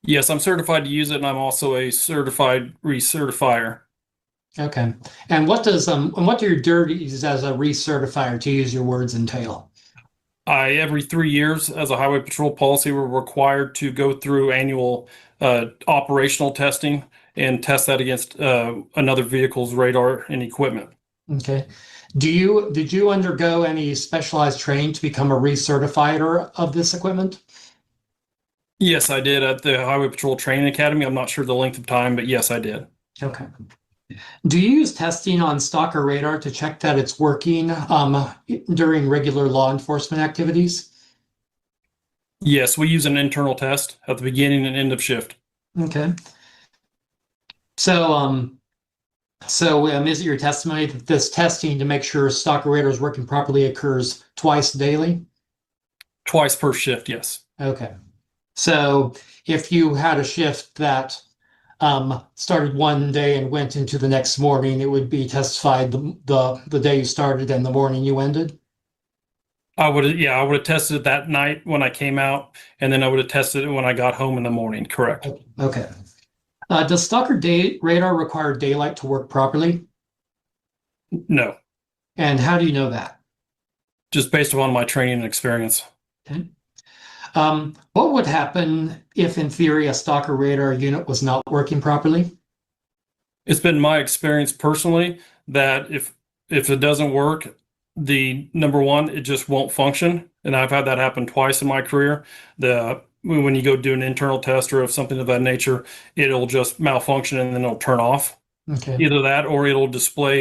Yes, I'm certified to use it, and I'm also a certified recertifier. Okay. And what do your duties as a recertifier, to use your words, entail? Every 3 years, as a highway patrol policy, we're required to go through annual operational testing and test that against another vehicle's radar and equipment. Okay. Did you undergo any specialized training to become a recertifier of this equipment? Yes, I did at the Highway Patrol Training Academy. I'm not sure the length of time, but yes, I did. Okay. Do you use testing on stalker radar to check that it's working during regular law enforcement activities? Yes, we use an internal test at the beginning and end of shift. Okay. So is it your testimony that this testing to make sure stalker radar is working properly occurs twice daily? Twice per shift, yes. Okay. So if you had a shift that started one day and went into the next morning, it would be testified the day you started and the morning you ended? I would have tested it that night when I came out, and then I would have tested it when I got home in the morning, correct. Okay. Does stalker radar require daylight to work properly? No. And how do you know that? Just based upon my training and experience. Okay. What would happen if, in theory, a stalker radar unit was not working properly? It's been my experience personally that if it doesn't work, the number one, it just won't function. And I've had that happen twice in my career. When you go do an internal test or of something of that nature, it'll just malfunction and then it'll turn off. Okay. Either that or it'll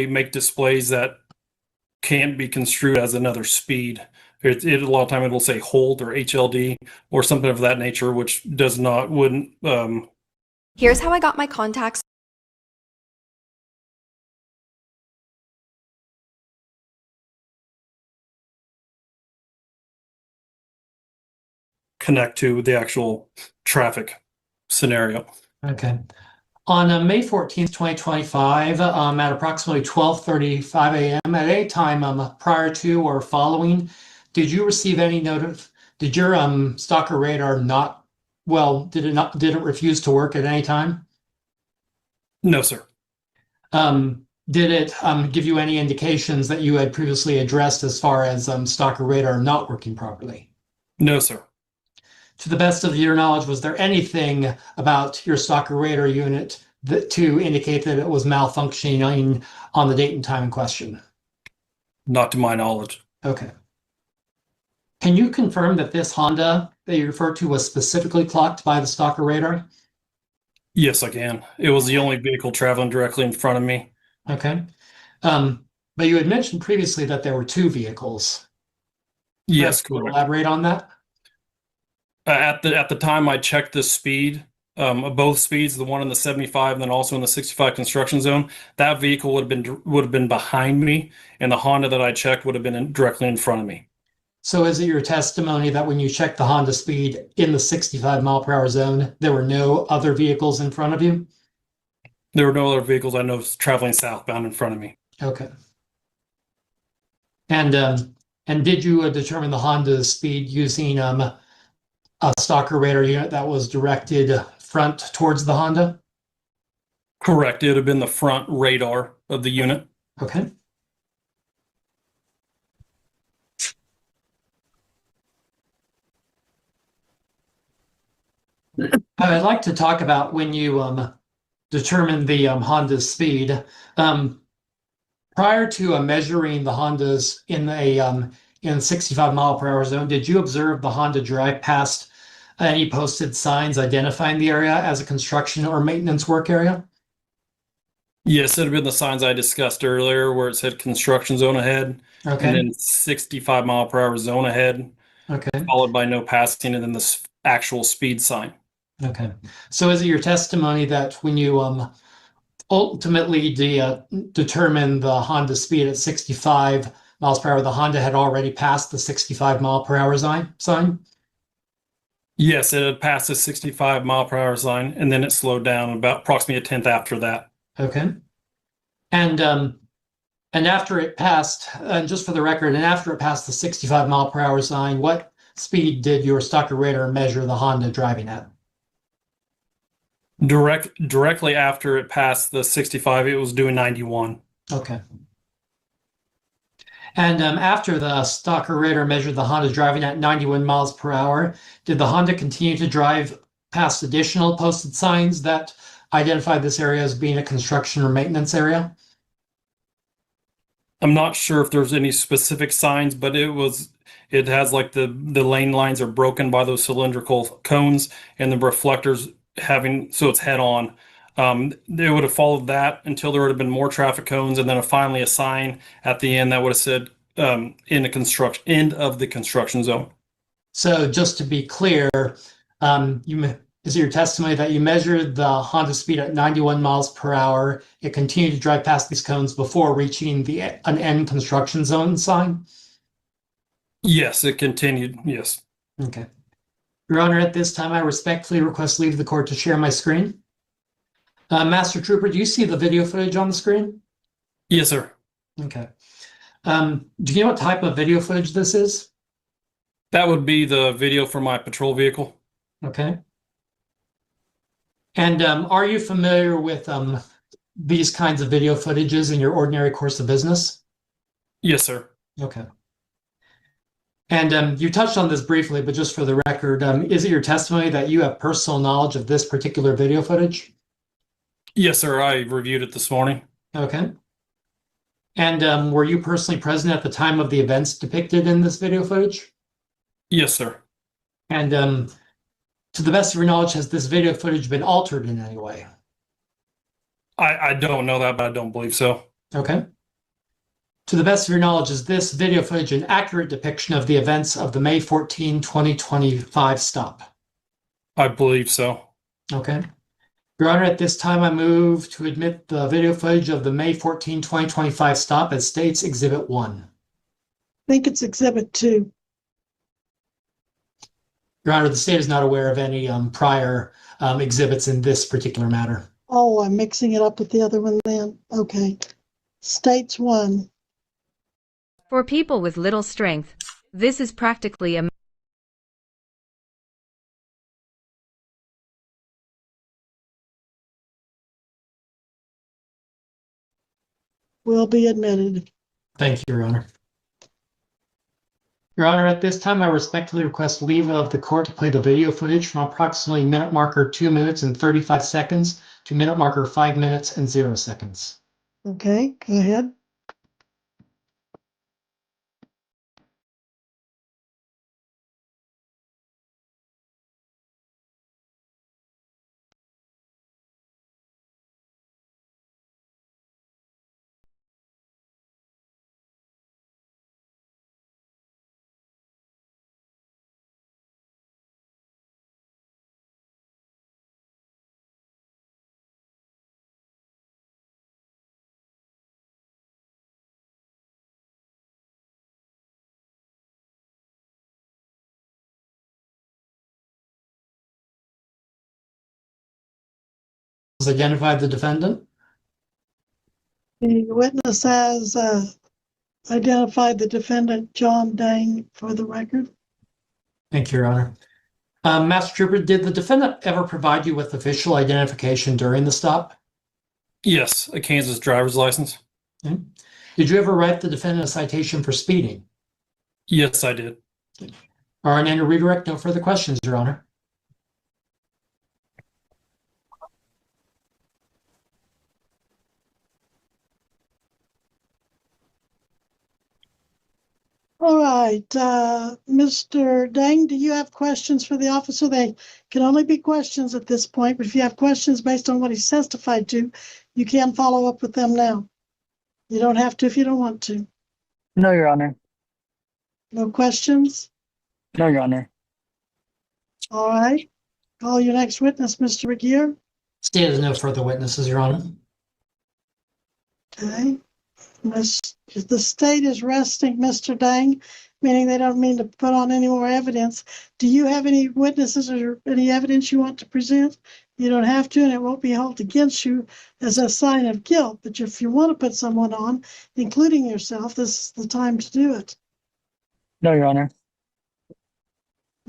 make displays that can't be construed as another speed. A lot of time it'll say hold or HLD or something of that nature, which wouldn't. Here's how I got my contacts. Connect to the actual traffic scenario. Okay. On May 14th, 2025, at approximately 12:35 a.m., at any time prior to or following, did you receive any did your stalker radar did it refuse to work at any time? No, sir. Did it give you any indications that you had previously addressed as far as stalker radar not working properly? No, sir. To the best of your knowledge, was there anything about your stalker radar unit to indicate that it was malfunctioning on the date and time in question? Not to my knowledge. Okay. Can you confirm that this Honda that you referred to was specifically clocked by the stalker radar? Yes, I can. It was the only vehicle traveling directly in front of me. Okay. But you had mentioned previously that there were two vehicles. Yes, Can you correct. elaborate on that? At the time I checked the speed, both speeds, the one in the 75 and then also in the 65 construction zone, that vehicle would have been behind me, and the Honda that I checked would have been directly in front of me. So is it your testimony that when you checked the Honda speed in the 65 mile per hour zone, there were no other vehicles in front of you? There were no other vehicles I know traveling southbound in front of me. Okay. And did you determine the Honda's speed using a stalker radar unit that was directed front towards the Honda? Correct. It would have been the front radar of the unit. Okay. I'd like to talk about when you determined the Honda's speed. Prior to measuring the Hondas in 65 mile per hour zone, did you observe the Honda drive past any posted signs identifying the area as a construction or maintenance work area? Yes, it would have been the signs I discussed earlier where it said construction zone ahead. Okay. And then 65 mile per hour zone ahead. Okay. followed by no passing, and then the actual speed sign. Okay. So is it your testimony that when you ultimately determine the Honda speed at 65 miles per hour, the Honda had already passed the 65 mile per hour sign? Yes, it had passed the 65 mile per hour sign, and then it slowed down about approximately a tenth after that. Okay. And after it passed, and just for the record, and after it passed the 65 mile per hour sign, what speed did your stalker radar measure the Honda driving at? Directly after it passed the 65, it was doing 91. Okay. And after the stalker radar measured the Honda driving at 91 miles per hour, did the Honda continue to drive past additional posted signs that identified this area as being a construction or maintenance area? I'm not sure if there's any specific signs, but it has like the lane lines are broken by those cylindrical cones, and the reflectors so it's head on. They would have followed that until there would have been more traffic cones, and then finally a sign at the end that would have said end of the construction zone. So just to be clear, is it your testimony that you measured the Honda speed at 91 miles per hour? It continued to drive past these cones before reaching an end construction zone sign? Yes, it continued. Yes. Okay. Your Honor, at this time, I respectfully request leave the court to share my screen. Master Trooper, do you see the video footage on the screen? Yes, sir. Okay. Do you know what type of video footage this is? That would be the video from my patrol vehicle. Okay. And are you familiar with these kinds of video footages in your ordinary course of business? Yes, sir. Okay. And you touched on this briefly, but just for the record, is it your testimony that you have personal knowledge of this particular video footage? Yes, sir. I reviewed it this morning. Okay. And were you personally present at the time of the events depicted in this video footage? Yes, sir. And to the best of your knowledge, has this video footage been altered in any way? I don't know that, but I don't believe so. Okay. To the best of your knowledge, is this video footage an accurate depiction of the events of the May 14, 2025 stop? I believe so. Okay. Your Honor, at this time, I move to admit the video footage of the May 14, 2025 stop as states Exhibit 1. I think it's Exhibit 2. Your Honor, the state is not aware of any prior exhibits in this particular matter. Oh, I'm mixing it up with the other one then. Okay. States 1. For people with little strength, this is practically a Will be admitted. Thank you, Your Honor. Your Honor, at this time, I respectfully request leave of the court to play the video footage from approximately minute marker 2 minutes and 35 seconds to minute marker 5 minutes and 0 seconds. Okay, go ahead. Identify the defendant. The witness has identified the defendant, John Dang, for the record. Thank you, Your Honor. Master Trooper, did the defendant ever provide you with official identification during the stop? Yes, a Kansas driver's license. Okay. Did you ever write the defendant a citation for speeding? Yes, I did. All right, and to redirect, no further questions, Your Honor. All right, Mr. Dang, do you have questions for the officer? They can only be questions at this point, but if you have questions based on what he's testified to, you can follow up with them now. You don't have to if you don't want to. No, Your Honor. No questions? No, Your Honor. All right. Call your next witness, Mr. Regier. State has no further witnesses, Your Honor. Okay. The state is resting, Mr. Dang, meaning they don't mean to put on any more evidence. Do you have any witnesses or any evidence you want to present? You don't have to, and it won't be held against you as a sign of guilt. But if you want to put someone on, including yourself, this is the time to do it. No, Your Honor.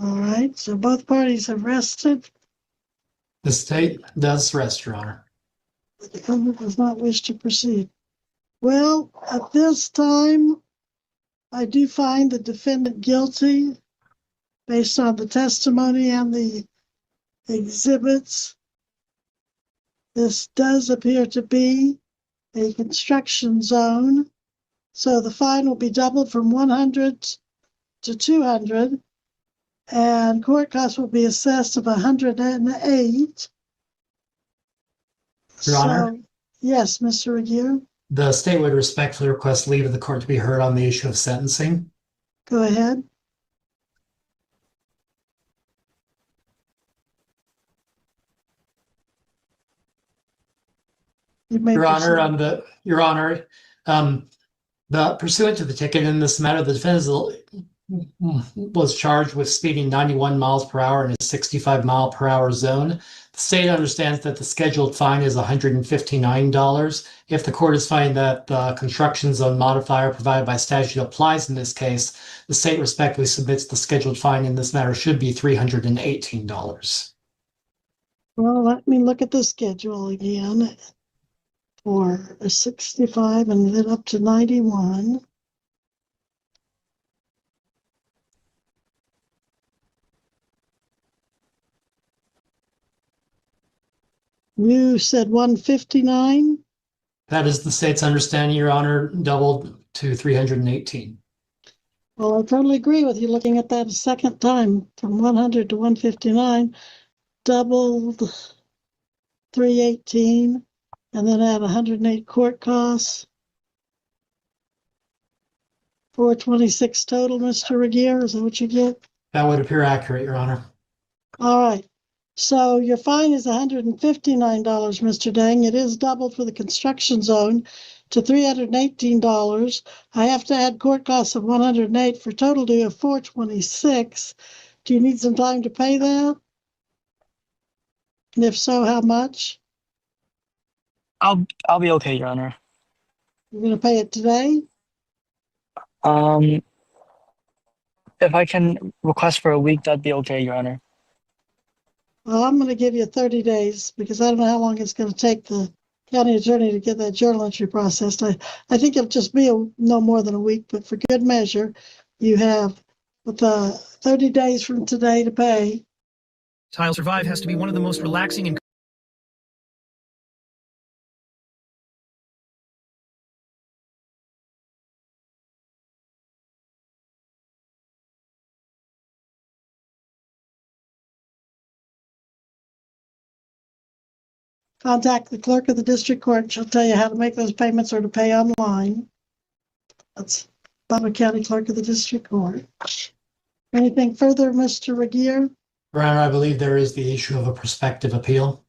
All right. So both parties have rested. The state does rest, Your Honor. The defendant does not wish to proceed. Well, at this time, I do find the defendant guilty based on the testimony and the exhibits. This does appear to be a construction zone, so the fine will be doubled from 100 to 200, and court costs will be assessed of 108. Your Honor? Yes, Mr. Regier, The state would respectfully request leave of the court to be heard on the issue of sentencing. go ahead. Your Honor, Your Honor, the pursuant to the ticket in this matter, the defendant was charged with speeding 91 miles per hour in a 65 mile per hour zone. The state understands that the scheduled fine is $159. If the court is finding that the construction zone modifier provided by statute applies in this case, the state respectfully submits the scheduled fine in this matter should be $318. Well, let me look at the schedule again for a 65 and then up to 91. You said 159? That is the state's understanding, Your Honor, doubled to 318. Well, I totally agree with you looking at that a second time from 100 to 159, doubled 318, and then add 108 court costs. 426 total, Mr. Regier, is that what you get? That would appear accurate, Your Honor. All right. So your fine is $159, Mr. Dang. It is doubled for the construction zone to $318. I have to add court costs of 108 for total due of 426. Do you need some time to pay that? And if so, how much? I'll be okay, Your Honor. You're going to pay it today? If I can request for a week, that'd be okay, Your Honor. Well, I'm going to give you 30 days because I don't know how long it's going to take the county attorney to get that journal entry processed. I think it'll just be no more than a week, but for good measure, you have 30 days from today to pay. Tile Survive has to be one of the most relaxing and Contact the clerk of the district court. She'll tell you how to make those payments or to pay online. That's Butler County Clerk of the District Court. Anything further, Mr. Regier? Your Honor, I believe there is the issue of a prospective appeal.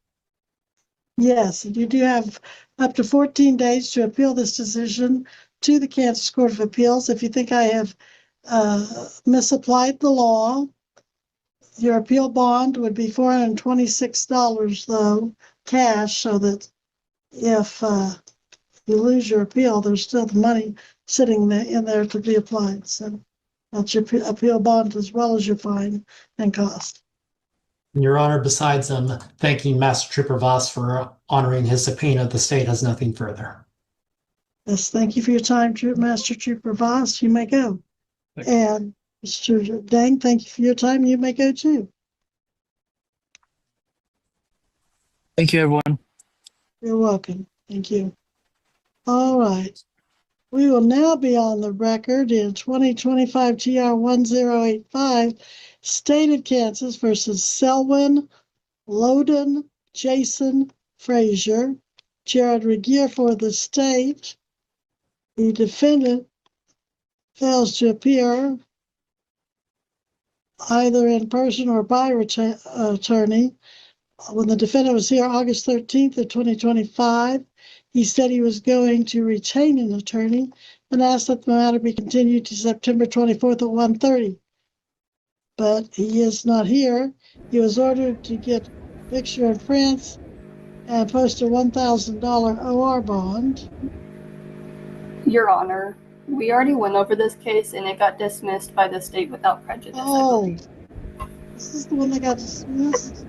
Yes, you do have up to 14 days to appeal this decision to the Kansas Court of Appeals. If you think I have misapplied the law, your appeal bond would be $426, though, cash, so that if you lose your appeal, there's still the money sitting there in there to be applied. So that's your appeal bond as well as your fine and cost. Your Honor, besides thanking Master Trooper Voss for honoring his subpoena, the state has nothing further. Yes, thank you for your time, Master Trooper Voss. You may go. And Mr. Dang, thank you for your time. You may go too. Thank you, everyone. You're welcome. Thank you. All right. We will now be on the record in 2025 TR 1085, State of Kansas versus Selwyn Loden Jason Frazier. Jared Regier for the state. The defendant fails to appear. either in person or by attorney. When the defendant was here August 13th of 2025, he said he was going to retain an attorney and asked that the matter be continued to September 24th at 1:30. But he is not here. He was ordered to get picture in France and post a $1,000 OR bond. Your Honor, we already went over this case and it got dismissed by the state without prejudice, I believe. This is the one that got dismissed.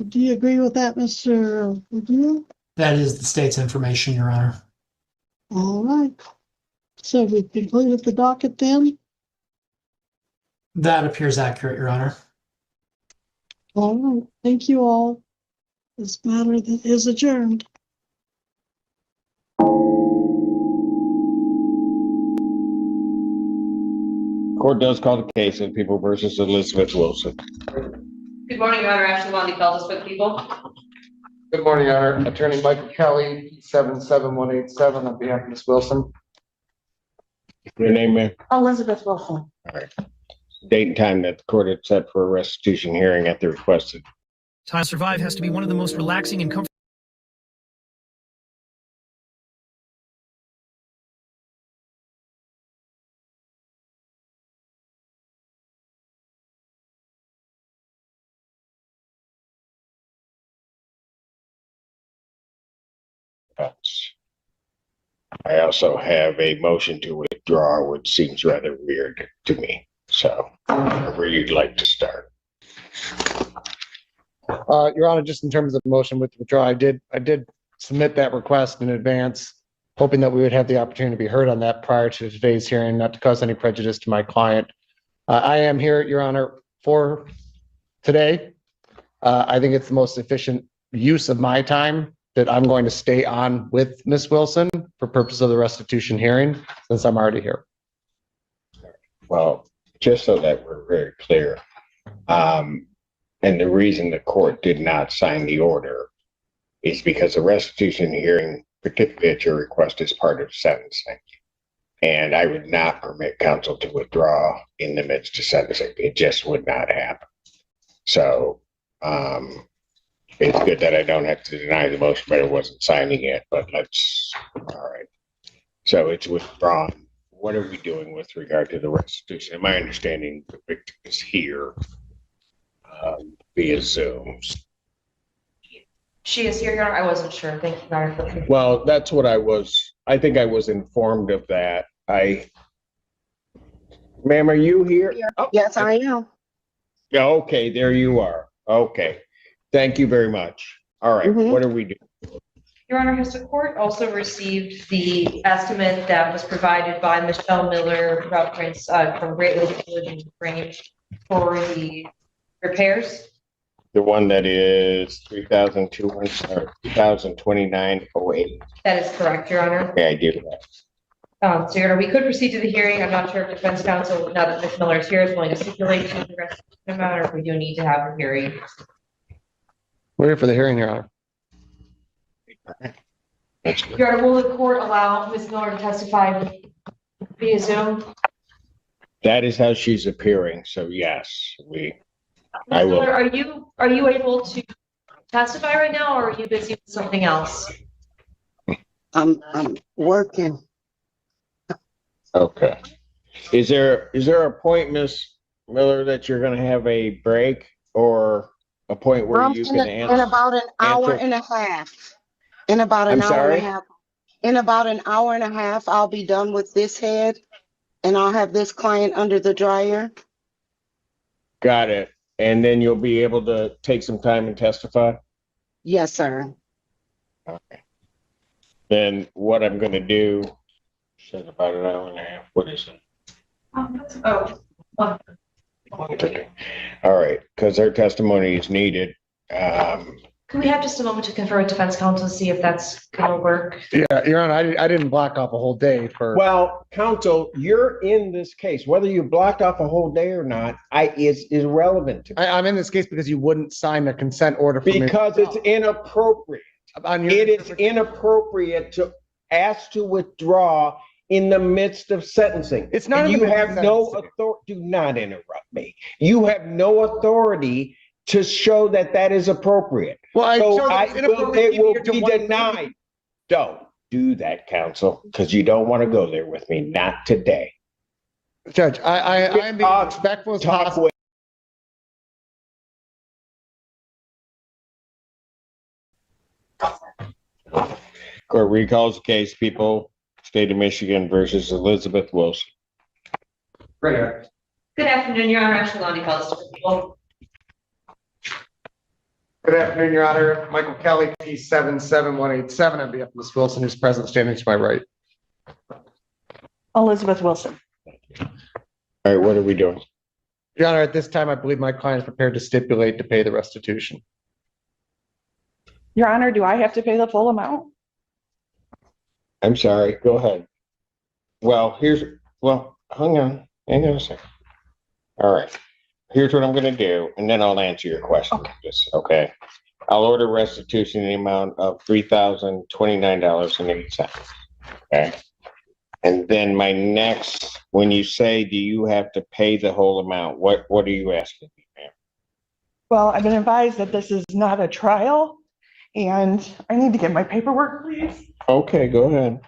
Do you agree with that, Mr. Revere? That is the state's information, Your Honor. All right. So we've concluded the docket then? That appears accurate, Your Honor. All right. Thank you all. This matter is adjourned. Court does call the case of People versus Elizabeth Wilson. Good morning, Your Honor. Ashley Wandy Feltus with People. Good morning, Your Honor. Attorney Michael Kelly, 77187 on behalf of Ms. Wilson. Your name, ma'am? Elizabeth Wilson. All right. Date and time that the court had set for a restitution hearing at the requested. Tile Survive has to be one of the most relaxing and comfortable. I also have a motion to withdraw, which seems rather weird to me. So, wherever you'd like to start. Your Honor, just in terms of the motion with withdraw, I did submit that request in advance, hoping that we would have the opportunity to be heard on that prior to today's hearing, not to cause any prejudice to my client. I am here, Your Honor, for today. I think it's the most efficient use of my time that I'm going to stay on with Ms. Wilson for purpose of the restitution hearing, since I'm already here. Well, just so that we're very clear, and the reason the court did not sign the order is because the restitution hearing, particularly at your request, is part of sentencing. And I would not permit counsel to withdraw in the midst of sentencing. It just would not happen. So, it's good that I don't have to deny the motion, but I wasn't signing it, but all right. So it's withdrawn. What are we doing with regard to the restitution? In my understanding, the victim is here via Zoom. She is here, Your Honor. I wasn't sure. Thank you, Your Honor. Well, that's what I think I was informed of that. Ma'am, are you here? Oh, yes, I am. Yeah, okay, there you are. Okay. Thank you very much. All right, What are we doing? Your Honor, has the court also received the estimate that was provided by Michelle Miller reference from Great Lakes Collision Range for the repairs? The one that is 3,200 3,029.08. That is correct, Your Honor. Yeah, I do that. So, Your Honor, we could proceed to the hearing. I'm not sure if defense counsel, now that Ms. Miller is here, is willing to stipulate to the rest of the matter, if we do need to have a hearing. We're here for the hearing, Your Honor. Your Honor, will the court allow Ms. Miller to testify via Zoom? That is how she's appearing. So yes, I Ms. will. Miller, are you able to testify right now, or are you busy with something else? I'm working. Okay. Is there a point, Ms. Miller, that you're going to have a break or a point where you can answer? In about an hour and a half. In about an hour and a half. In about an hour and a half, I'll be done with this head, and I'll have this client under the dryer. Got it. And then you'll be able to take some time and testify? Yes, sir. Okay. Then what I'm going to do, said about an hour and a half. What is it? Okay. All right. Because her testimony is needed. Can we have just a moment to confer with defense counsel to see if that's going to work? Yeah, Your Honor, I didn't block off a whole day for. Well, counsel, you're in this case. Whether you blocked off a whole day or not, is irrelevant to me. I'm in this case because you wouldn't sign a consent order for me. Because it's inappropriate. It is inappropriate to asked to withdraw in the midst of sentencing. It's not And in the you midst of have no sentencing. authority. Do not interrupt me. You have no authority to show that that is appropriate. Well, I So showed that it's inappropriate it will keeping it to be 130. denied. Don't do that, counsel, because you don't want to go there with me. Not today. Judge, I am being respectful as possible. Court recalls the case, people, State of Michigan versus Elizabeth Wilson. Right. Good afternoon, Your Honor. Ashley Lonnie calls for people. Good afternoon, Your Honor. Michael Kelly, P77187, on behalf of Ms. Wilson, who's present, standing to my right. Elizabeth Wilson. All right, what are we doing? Your Honor, at this time, I believe my client is prepared to stipulate to pay the restitution. Your Honor, do I have to pay the full amount? I'm sorry, go ahead. Well, hang on a second. All right, here's what I'm gonna do, and then I'll answer your question. Okay. I'll order restitution in the amount of $3,029.08. Okay. And then my next, when you say, do you have to pay the whole amount? What are you asking me, ma'am? Well, I've been advised that this is not a trial, and I need to get my paperwork, please. Okay, go ahead.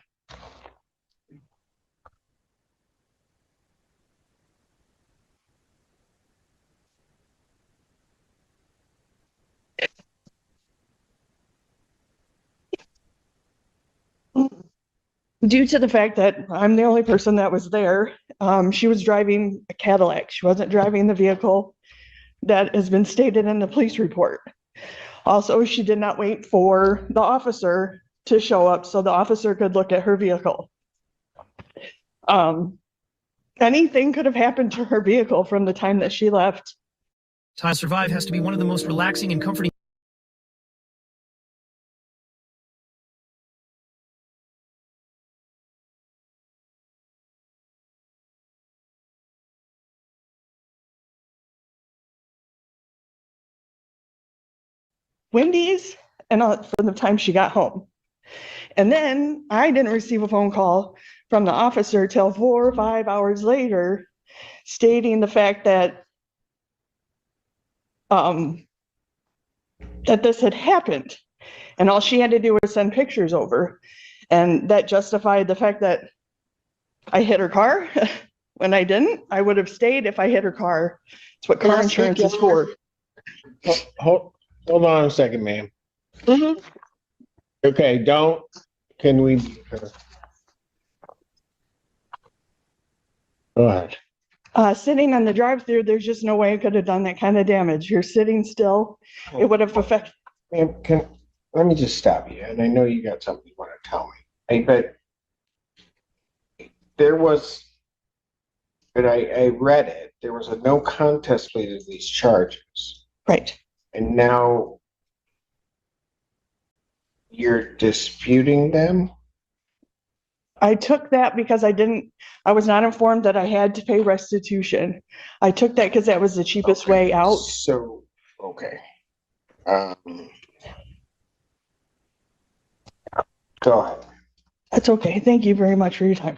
Due to the fact that I'm the only person that was there, she was driving a Cadillac. She wasn't driving the vehicle that has been stated in the police report. Also, she did not wait for the officer to show up so the officer could look at her vehicle. Anything could have happened to her vehicle from the time that she left. Tile Survive has to be one of the most relaxing and comforting. Wendy's and from the time she got home. And then I didn't receive a phone call from the officer till 4 or 5 hours later stating the fact that that this had happened. And all she had to do was send pictures over. And that justified the fact that I hit her car when I didn't. I would have stayed if I hit her car. It's what car insurance is for. Hold on a second, ma'am. Mm-hmm. Okay, can we? Go ahead. Sitting on the drive-through, there's just no way I could have done that kind of damage. You're sitting still. It would have affected. Ma'am, let me just stop you. And I know you got something you want to tell me. But there was, but I read it. There was a no contest plea to these charges. Right. And now you're disputing them? I took that because I was not informed that I had to pay restitution. I took that because that was the cheapest way out. So, okay. Go ahead. That's okay. Thank you very much for your time.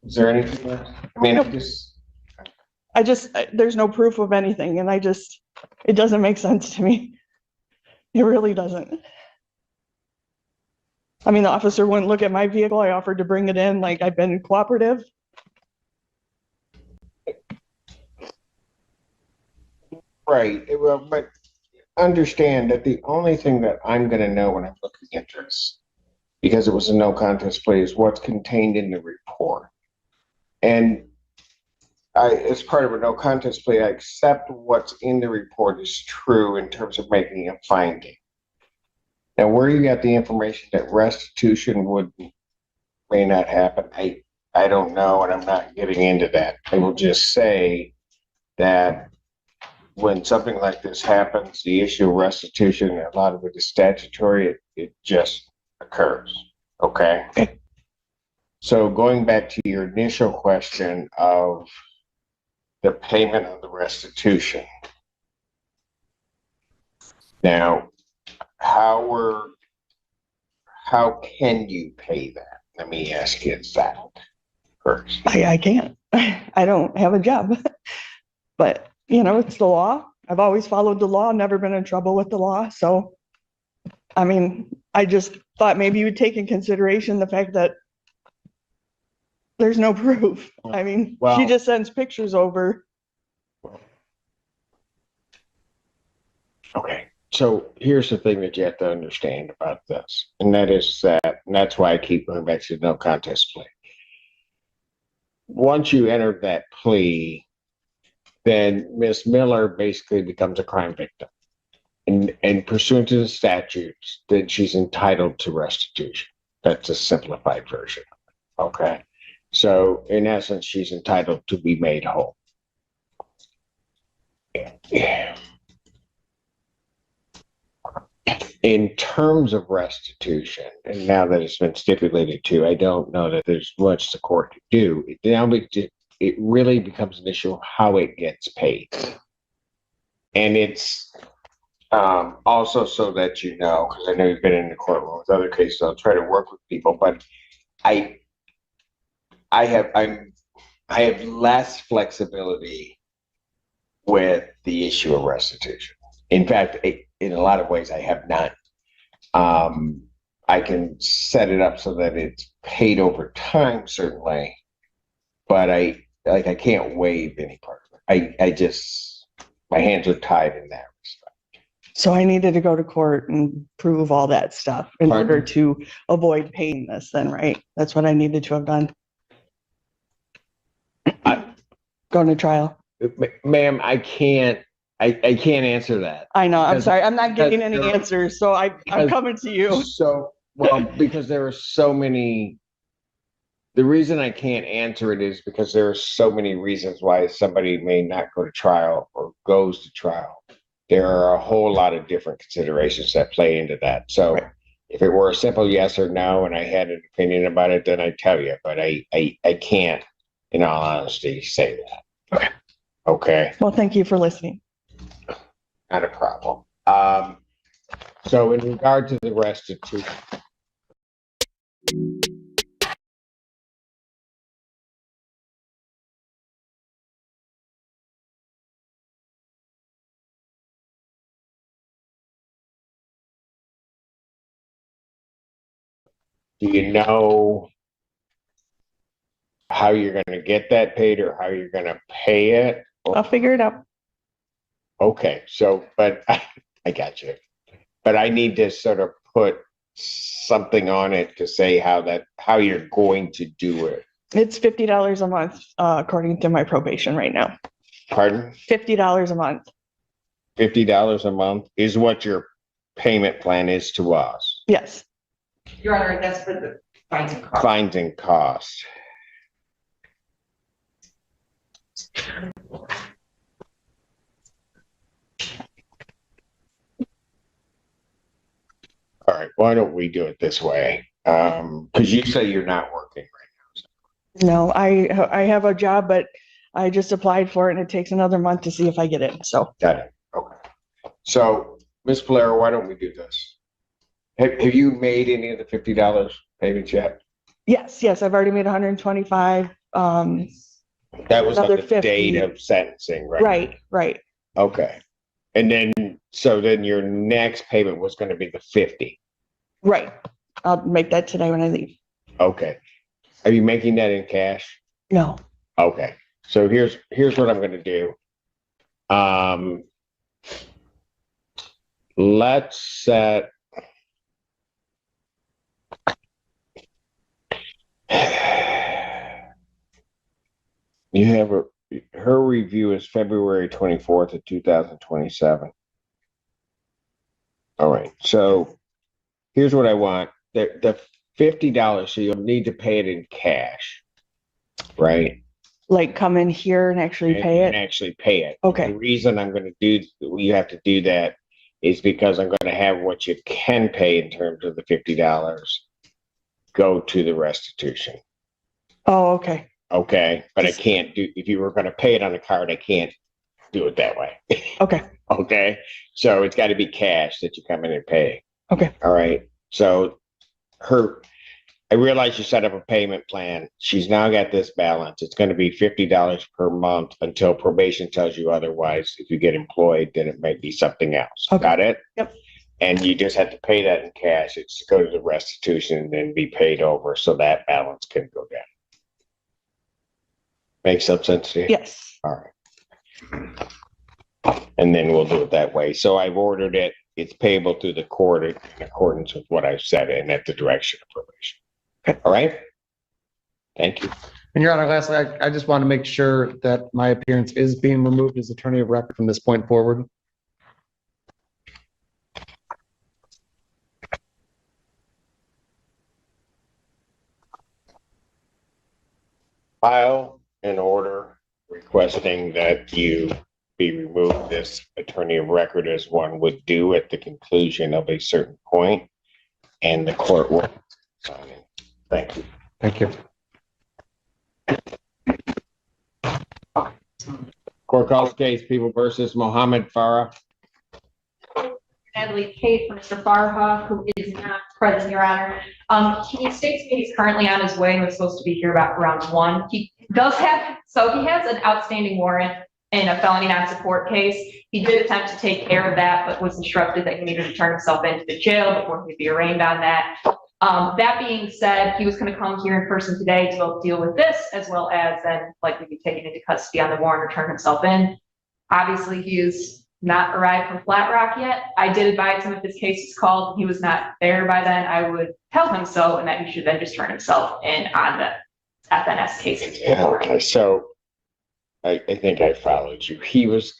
Is there anything else? I mean, there's no proof of anything, and it doesn't make sense to me. It really doesn't. I mean, the officer wouldn't look at my vehicle. I offered to bring it in, like I've been cooperative. Right. Well, but understand that the only thing that I'm going to know when I'm looking at this, because it was a no contest plea, is what's contained in the report. And as part of a no contest plea, I accept what's in the report is true in terms of making a finding. Now, where you got the information that restitution may not happen, I don't know, and I'm not getting into that. I will just say that when something like this happens, the issue of restitution, a lot of it is statutory, it just occurs, okay? So going back to your initial question of the payment of the restitution. Now, how how can you pay that? Let me ask you that first. I can't. I don't have a job. But, you know, it's the law. I've always followed the law, never been in trouble with the law. So, I mean, I just thought maybe you would take in consideration the fact that there's no proof. I mean, she just sends pictures over. Okay, so here's the thing that you have to understand about this, and that is that, and that's why I keep going back to no contest plea. Once you enter that plea, then Miss Miller basically becomes a crime victim. And pursuant to the statutes, then she's entitled to restitution. That's a simplified version. Okay. So in essence, she's entitled to be made whole. Yeah. In terms of restitution, and now that it's been stipulated to, I don't know that there's much the court could do. It really becomes an issue of how it gets paid. And it's also so that you know, because I know you've been in the courtroom with other cases, I'll try to work with people, but I have less flexibility with the issue of restitution. In fact, in a lot of ways, I have none. I can set it up so that it's paid over time, certainly, but I can't waive any part of it. My hands are tied in that respect. So I needed to go to court and prove all that stuff in order to avoid paying this then, right? That's what I needed to have done. Going to trial. Ma'am, I can't answer that. I know, I'm sorry. I'm not getting any answers, so I'm coming to you. So, well, because there are so many, the reason I can't answer it is because there are so many reasons why somebody may not go to trial or goes to trial. There are a whole lot of different considerations that play into that. So if it were a simple yes or no and I had an opinion about it, then I'd tell you, but I can't, in all honesty, say that. Okay. Okay. Well, thank you for listening. Not a problem. So in regard to the restitution, do you know how you're going to get that paid or how you're going to pay it? I'll figure it out. Okay, so, but I got you. But I need to sort of put something on it to say how you're going to do it. It's $50 a month, according to my probation right now. Pardon? $50 a month. $50 a month is what your payment plan is to us. Yes. Your Honor, that's for the fines and costs. Fines and costs. All right, why don't we do it this way? Because you say you're not working right now. No, I have a job, but I just applied for it and it takes another month to see if I get it. So got it. Okay. So, Ms. Blair, why don't we do this? Have you made any of the $50 payments yet? Yes, I've already made 125. That was on the 50. date of sentencing, right? Right. Okay. And then, so then your next payment was going to be the 50. Right. I'll make that today when I leave. Okay. Are you making that in cash? No. Okay. So here's what I'm going to do. Let's set. You have her review is February 24th of 2027. All right. So here's what I want. The $50, so you'll need to pay it in cash, right? Like come in here and actually pay it? And actually pay it. Okay. The reason I'm going to you have to do that is because I'm going to have what you can pay in terms of the $50 go to the restitution. Oh, okay. Okay. But I can't if you were going to pay it on a card, I can't do it that way. Okay. Okay. So it's got to be cash that you come in and pay. Okay. All right. So I realize you set up a payment plan. She's now got this balance. It's going to be $50 per month until probation tells you otherwise. If you get employed, then it might be something else. Okay. Got it? Yep. And you just have to pay that in cash. It's to go to the restitution and then be paid over so that balance can go down. Makes some sense to you? Yes. All right. And then we'll do it that way. So I've ordered it. It's payable to the court in accordance with what I've said and at the direction of probation. Okay. All right. Thank you. And Your Honor, lastly, I just want to make sure that my appearance is being removed as attorney of record from this point forward. File an order requesting that you be removed as attorney of record as one would do at the conclusion of a certain point, and the court will sign it. Thank you. Thank you. Court calls case People versus Mohammed Farah. Natalie Kate for Mr. Farha, who is not present, Your Honor. He states that he's currently on his way and was supposed to be here about around 1. He does have, so he has an outstanding warrant in a felony non-support case. He did attempt to take care of that, but was instructed that he needed to turn himself into the jail before he'd be arraigned on that. That being said, he was going to come here in person today to both deal with this, as well as then likely be taken into custody on the warrant or turn himself in. Obviously, he is not arrived from Flat Rock yet. I did advise him if this case is called, he was not there by then, I would tell him so, and that he should then just turn himself in on the FNS case. Yeah, okay, so I think I followed you. He was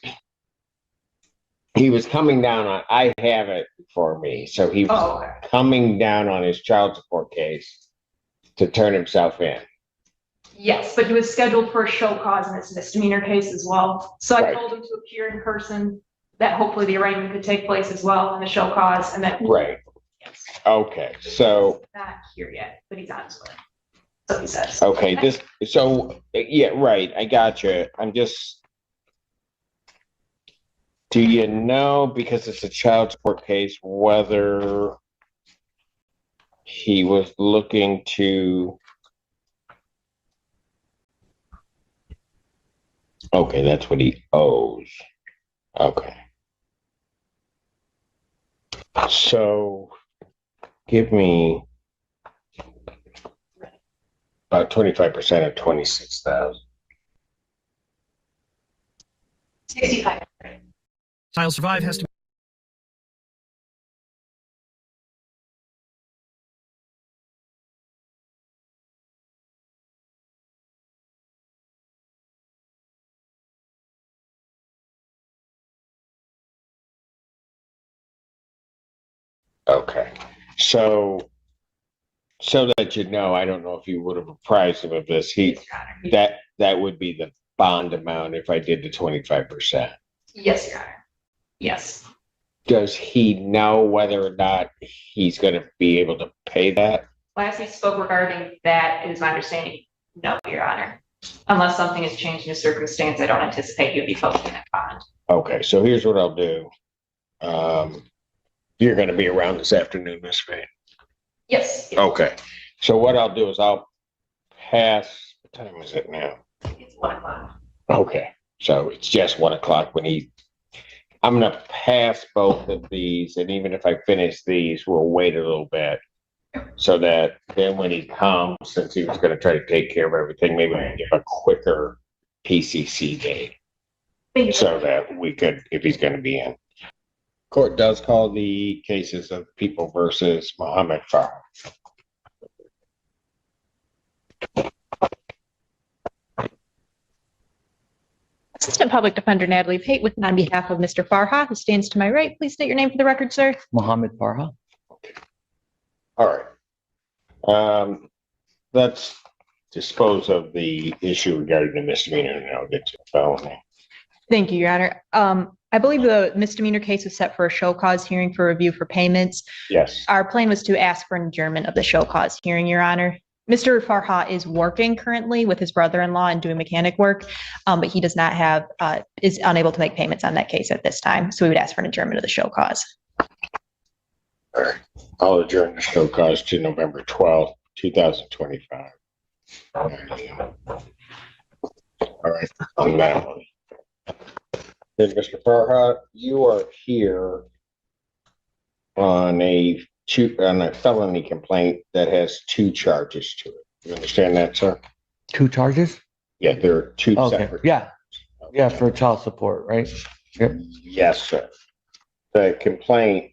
coming down on, I have it for me, so he was coming down on his child support case to turn himself in. Yes, but he was scheduled for a show cause in this misdemeanor case as well. So I Right. told him to appear in person, that hopefully the arraignment could take place as well in the show cause, and that. Right. Yes. Okay, so. Not here yet, but he's on his way. So he says. Okay, so, yeah, right, I gotcha. I'm just. Do you know, because it's a child support case, whether he was looking to. Okay, that's what he owes. Okay. So give me about 25% of 26,000. 65. Tile survive has to Okay, so that you know, I don't know if you would have apprised him of this. That would be the bond amount if I did the 25%. Yes, Your Honor. Yes. Does he know whether or not he's going to be able to pay that? Last we spoke regarding that, it is my understanding, no, Your Honor. Unless something has changed in his circumstance, I don't anticipate he would be posting that bond. Okay, so here's what I'll do. You're going to be around this afternoon, Miss Faye? Yes. Okay, so what I'll do is I'll pass, what time is it now? It's 1 o'clock. Okay, so it's just 1 o'clock when I'm going to pass both of these, and even if I finish these, we'll wait a little bit so that then when he comes, since he was going to try to take care of everything, maybe we can give a quicker PCC date so that we could, if he's going to be in. Court does call the cases of People versus Mohammed Farah. Assistant Public Defender Natalie Pate with on behalf of Mr. Farha, who stands to my right. Please state your name for the record, sir. Mohammed Farha. All right. Let's dispose of the issue regarding the misdemeanor, and I'll get to the felony. Thank you, Your Honor. I believe the misdemeanor case was set for a show cause hearing for review for payments. Yes. Our plan was to ask for an adjournment of the show cause hearing, Your Honor. Mr. Farha is working currently with his brother-in-law and doing mechanic work, but he does not have, is unable to make payments on that case at this time. So we would ask for an adjournment of the show cause. All right. I'll adjourn the show cause to November 12th, 2025. All right, on that one. Then, Mr. Farhat, you are here on a felony complaint that has two charges to it. You understand that, sir? Two charges? Yeah, there are two Okay, separate. yeah. Yeah, for child support, right? Yep. Yes, sir. The complaint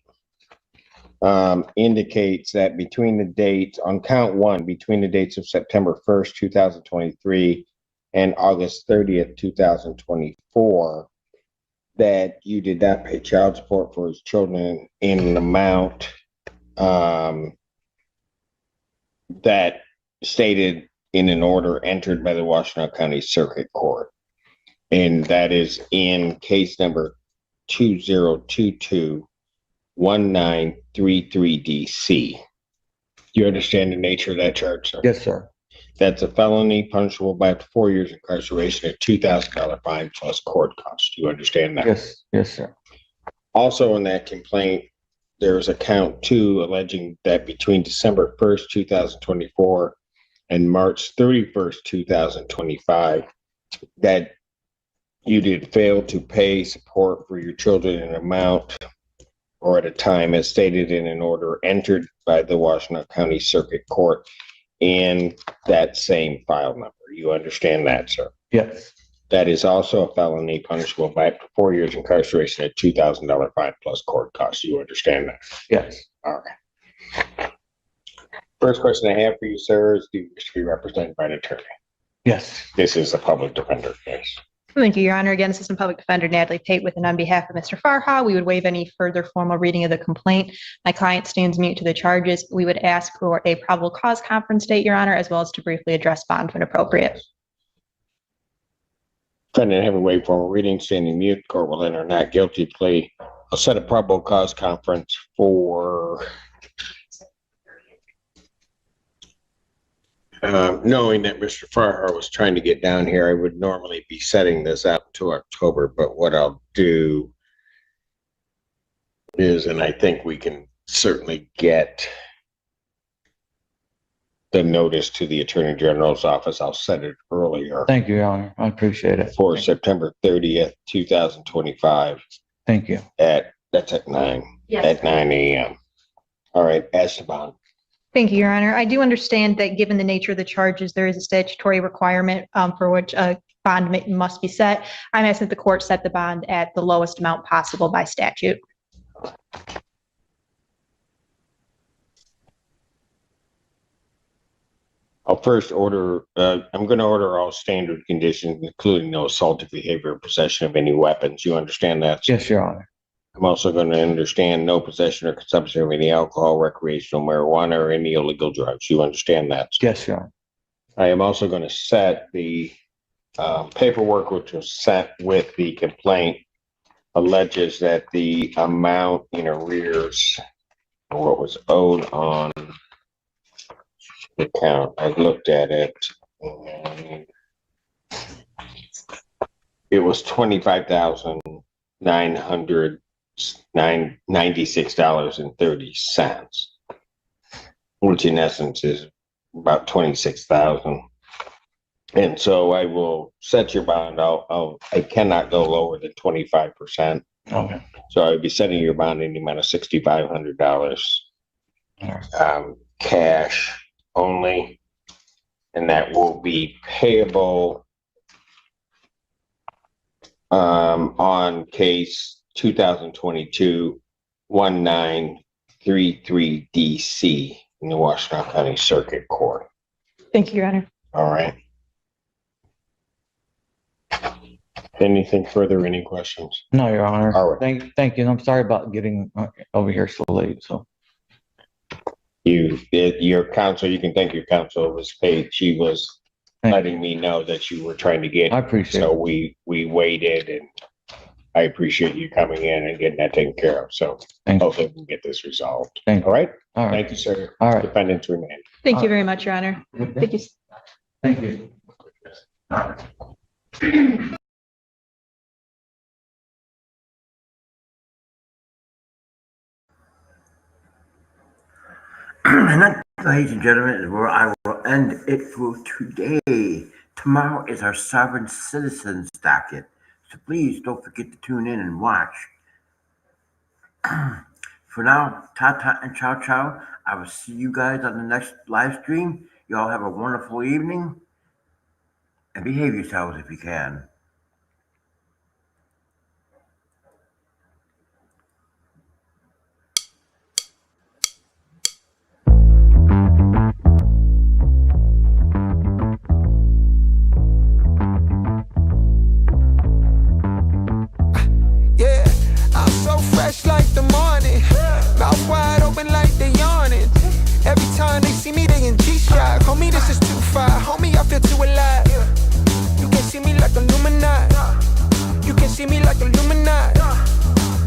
indicates that between the dates on count one, between the dates of September 1st, 2023 and August 30th, 2024, that you did not pay child support for his children in an amount that stated in an order entered by the Washtenaw County Circuit Court. And that is in case number 2022-1933DC. You understand the nature of that charge, sir? Yes, sir. That's a felony punishable by up to 4 years incarceration, a $2,000 fine plus court costs. You understand that? Yes, yes, sir. Also in that complaint, there's a count two alleging that between December 1st, 2024 and March 31st, 2025, that you did fail to pay support for your children in an amount or at a time as stated in an order entered by the Washtenaw County Circuit Court in that same file number. You understand that, sir? Yes. That is also a felony punishable by up to 4 years incarceration at $2,000 fine plus court costs. You understand that? Yes. All right. First question I have for you, sir, is do you wish to be represented by an attorney? Yes. This is a public defender case. Thank you, Your Honor. Again, Assistant Public Defender Natalie Tate with and on behalf of Mr. Farha, we would waive any further formal reading of the complaint. My client stands mute to the charges. We would ask for a probable cause conference date, Your Honor, as well as to briefly address bond when appropriate. Defendant having waived formal reading, standing mute, court will enter not guilty plea. I'll set a probable cause conference for knowing that Mr. Farhar was trying to get down here. I would normally be setting this up to October, but what I'll do is, and I think we can certainly get the notice to the Attorney General's office. I'll set it earlier. Thank you, Your Honor. I appreciate it. For September 30th, 2025. Thank you. That's at 9. Yes. At 9 a.m. All right, Esteban. Thank you, Your Honor. I do understand that given the nature of the charges, there is a statutory requirement for which a bond must be set. I'm asking that the court set the bond at the lowest amount possible by statute. I'll first order, I'm going to order all standard conditions, including no assaultive behavior or possession of any weapons. You understand that? Yes, Your Honor. I'm also going to understand no possession or consumption of any alcohol, recreational marijuana, or any illegal drugs. You understand that? Yes, Your Honor. I am also going to set the paperwork which was sent with the complaint alleges that the amount in arrears, or what was owed on the account, I looked at it, and it was $25,996.30, which in essence is about $26,000. And so I will set your bond. I cannot go lower than 25%. Okay. So I would be setting your bond in the amount of $6,500, cash only, and that will be payable on case 2022-1933DC in the Washtenaw County Circuit Court. Thank you, Your Honor. All right. Anything further? Any questions? No, Your Honor. All right. Thank you. I'm sorry about getting over here so late. So your counsel, you can thank your counsel, was paid. She was letting me know that you were trying to get. I appreciate so it. we waited, and I appreciate you coming in and getting that taken care of. So hopefully we can get this resolved. Thank you. All right. All right. Thank you, sir. All right. Defendants remain. Thank you very much, Your Honor. Thank you. Thank you. And that, ladies and gentlemen, is where I will end it for today. Tomorrow is our Sovereign Citizens Docket. So please don't forget to tune in and watch. For now, ta-ta and ciao-ciao. I will see you guys on the next live stream. Y'all have a wonderful evening. And behave yourselves if you can. Yeah, I'm so fresh like the morning. Mouth wide open like they yawning. Every time they see me, they in G-Shock. Homie, this is too far. Homie, I feel too alive. You can see me like Illuminati. You can see me like Illuminati.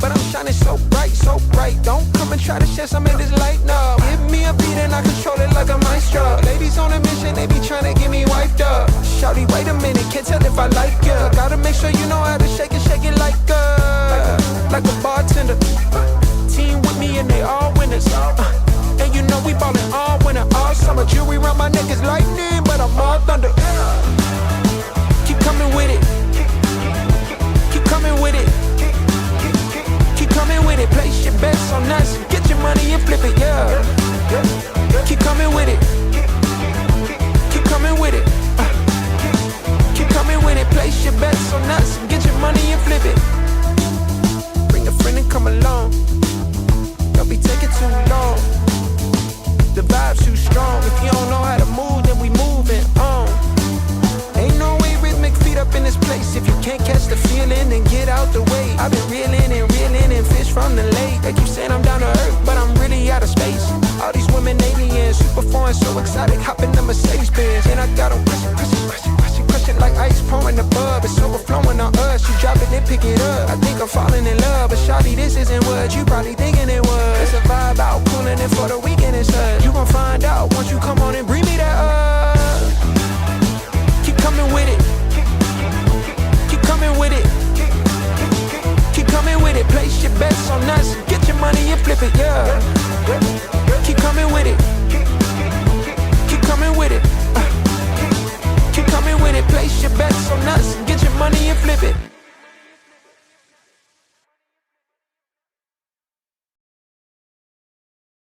But I'm shining so bright, so bright. Don't come and try to share some of this light, no. Give me a beat and I control it like a maestro. Ladies on a mission, they be trying to get me wiped up. Shawty, wait a minute, can't tell if I like ya. Gotta make sure you know how to shake it like a bartender. Team with me and they all winners. And you know we ballin' all winter, all summer. Jewelry around my neck is lightning, but I'm all thunder. Keep coming with it. Keep coming with it. Keep coming with it. Place your bets on us. Get your money and flip it, yeah. Keep coming with it. Keep coming with it. Keep coming with it. Place your bets on us. Get your money and flip it. Bring a friend and come along. Don't be taking too long. The vibe's too strong. If you don't know how to move, then we moving on. Ain't no way rhythmic feet up in this place. If you can't catch the feeling, then get out the way. I've been reeling and fish from the lake. They keep saying I'm down to earth, but I'm really out of space. All these women aliens, super foreign, so exotic. Hop in the Mercedes Benz, and I got them crushing like ice pouring above. It's overflowing on us. You drop it, then pick it up. I think I'm falling in love, but shawty, this isn't what you probably thinking it was. It's a vibe out, cooling it for the weekend and such. You gon' find out once you come on and bring me that up.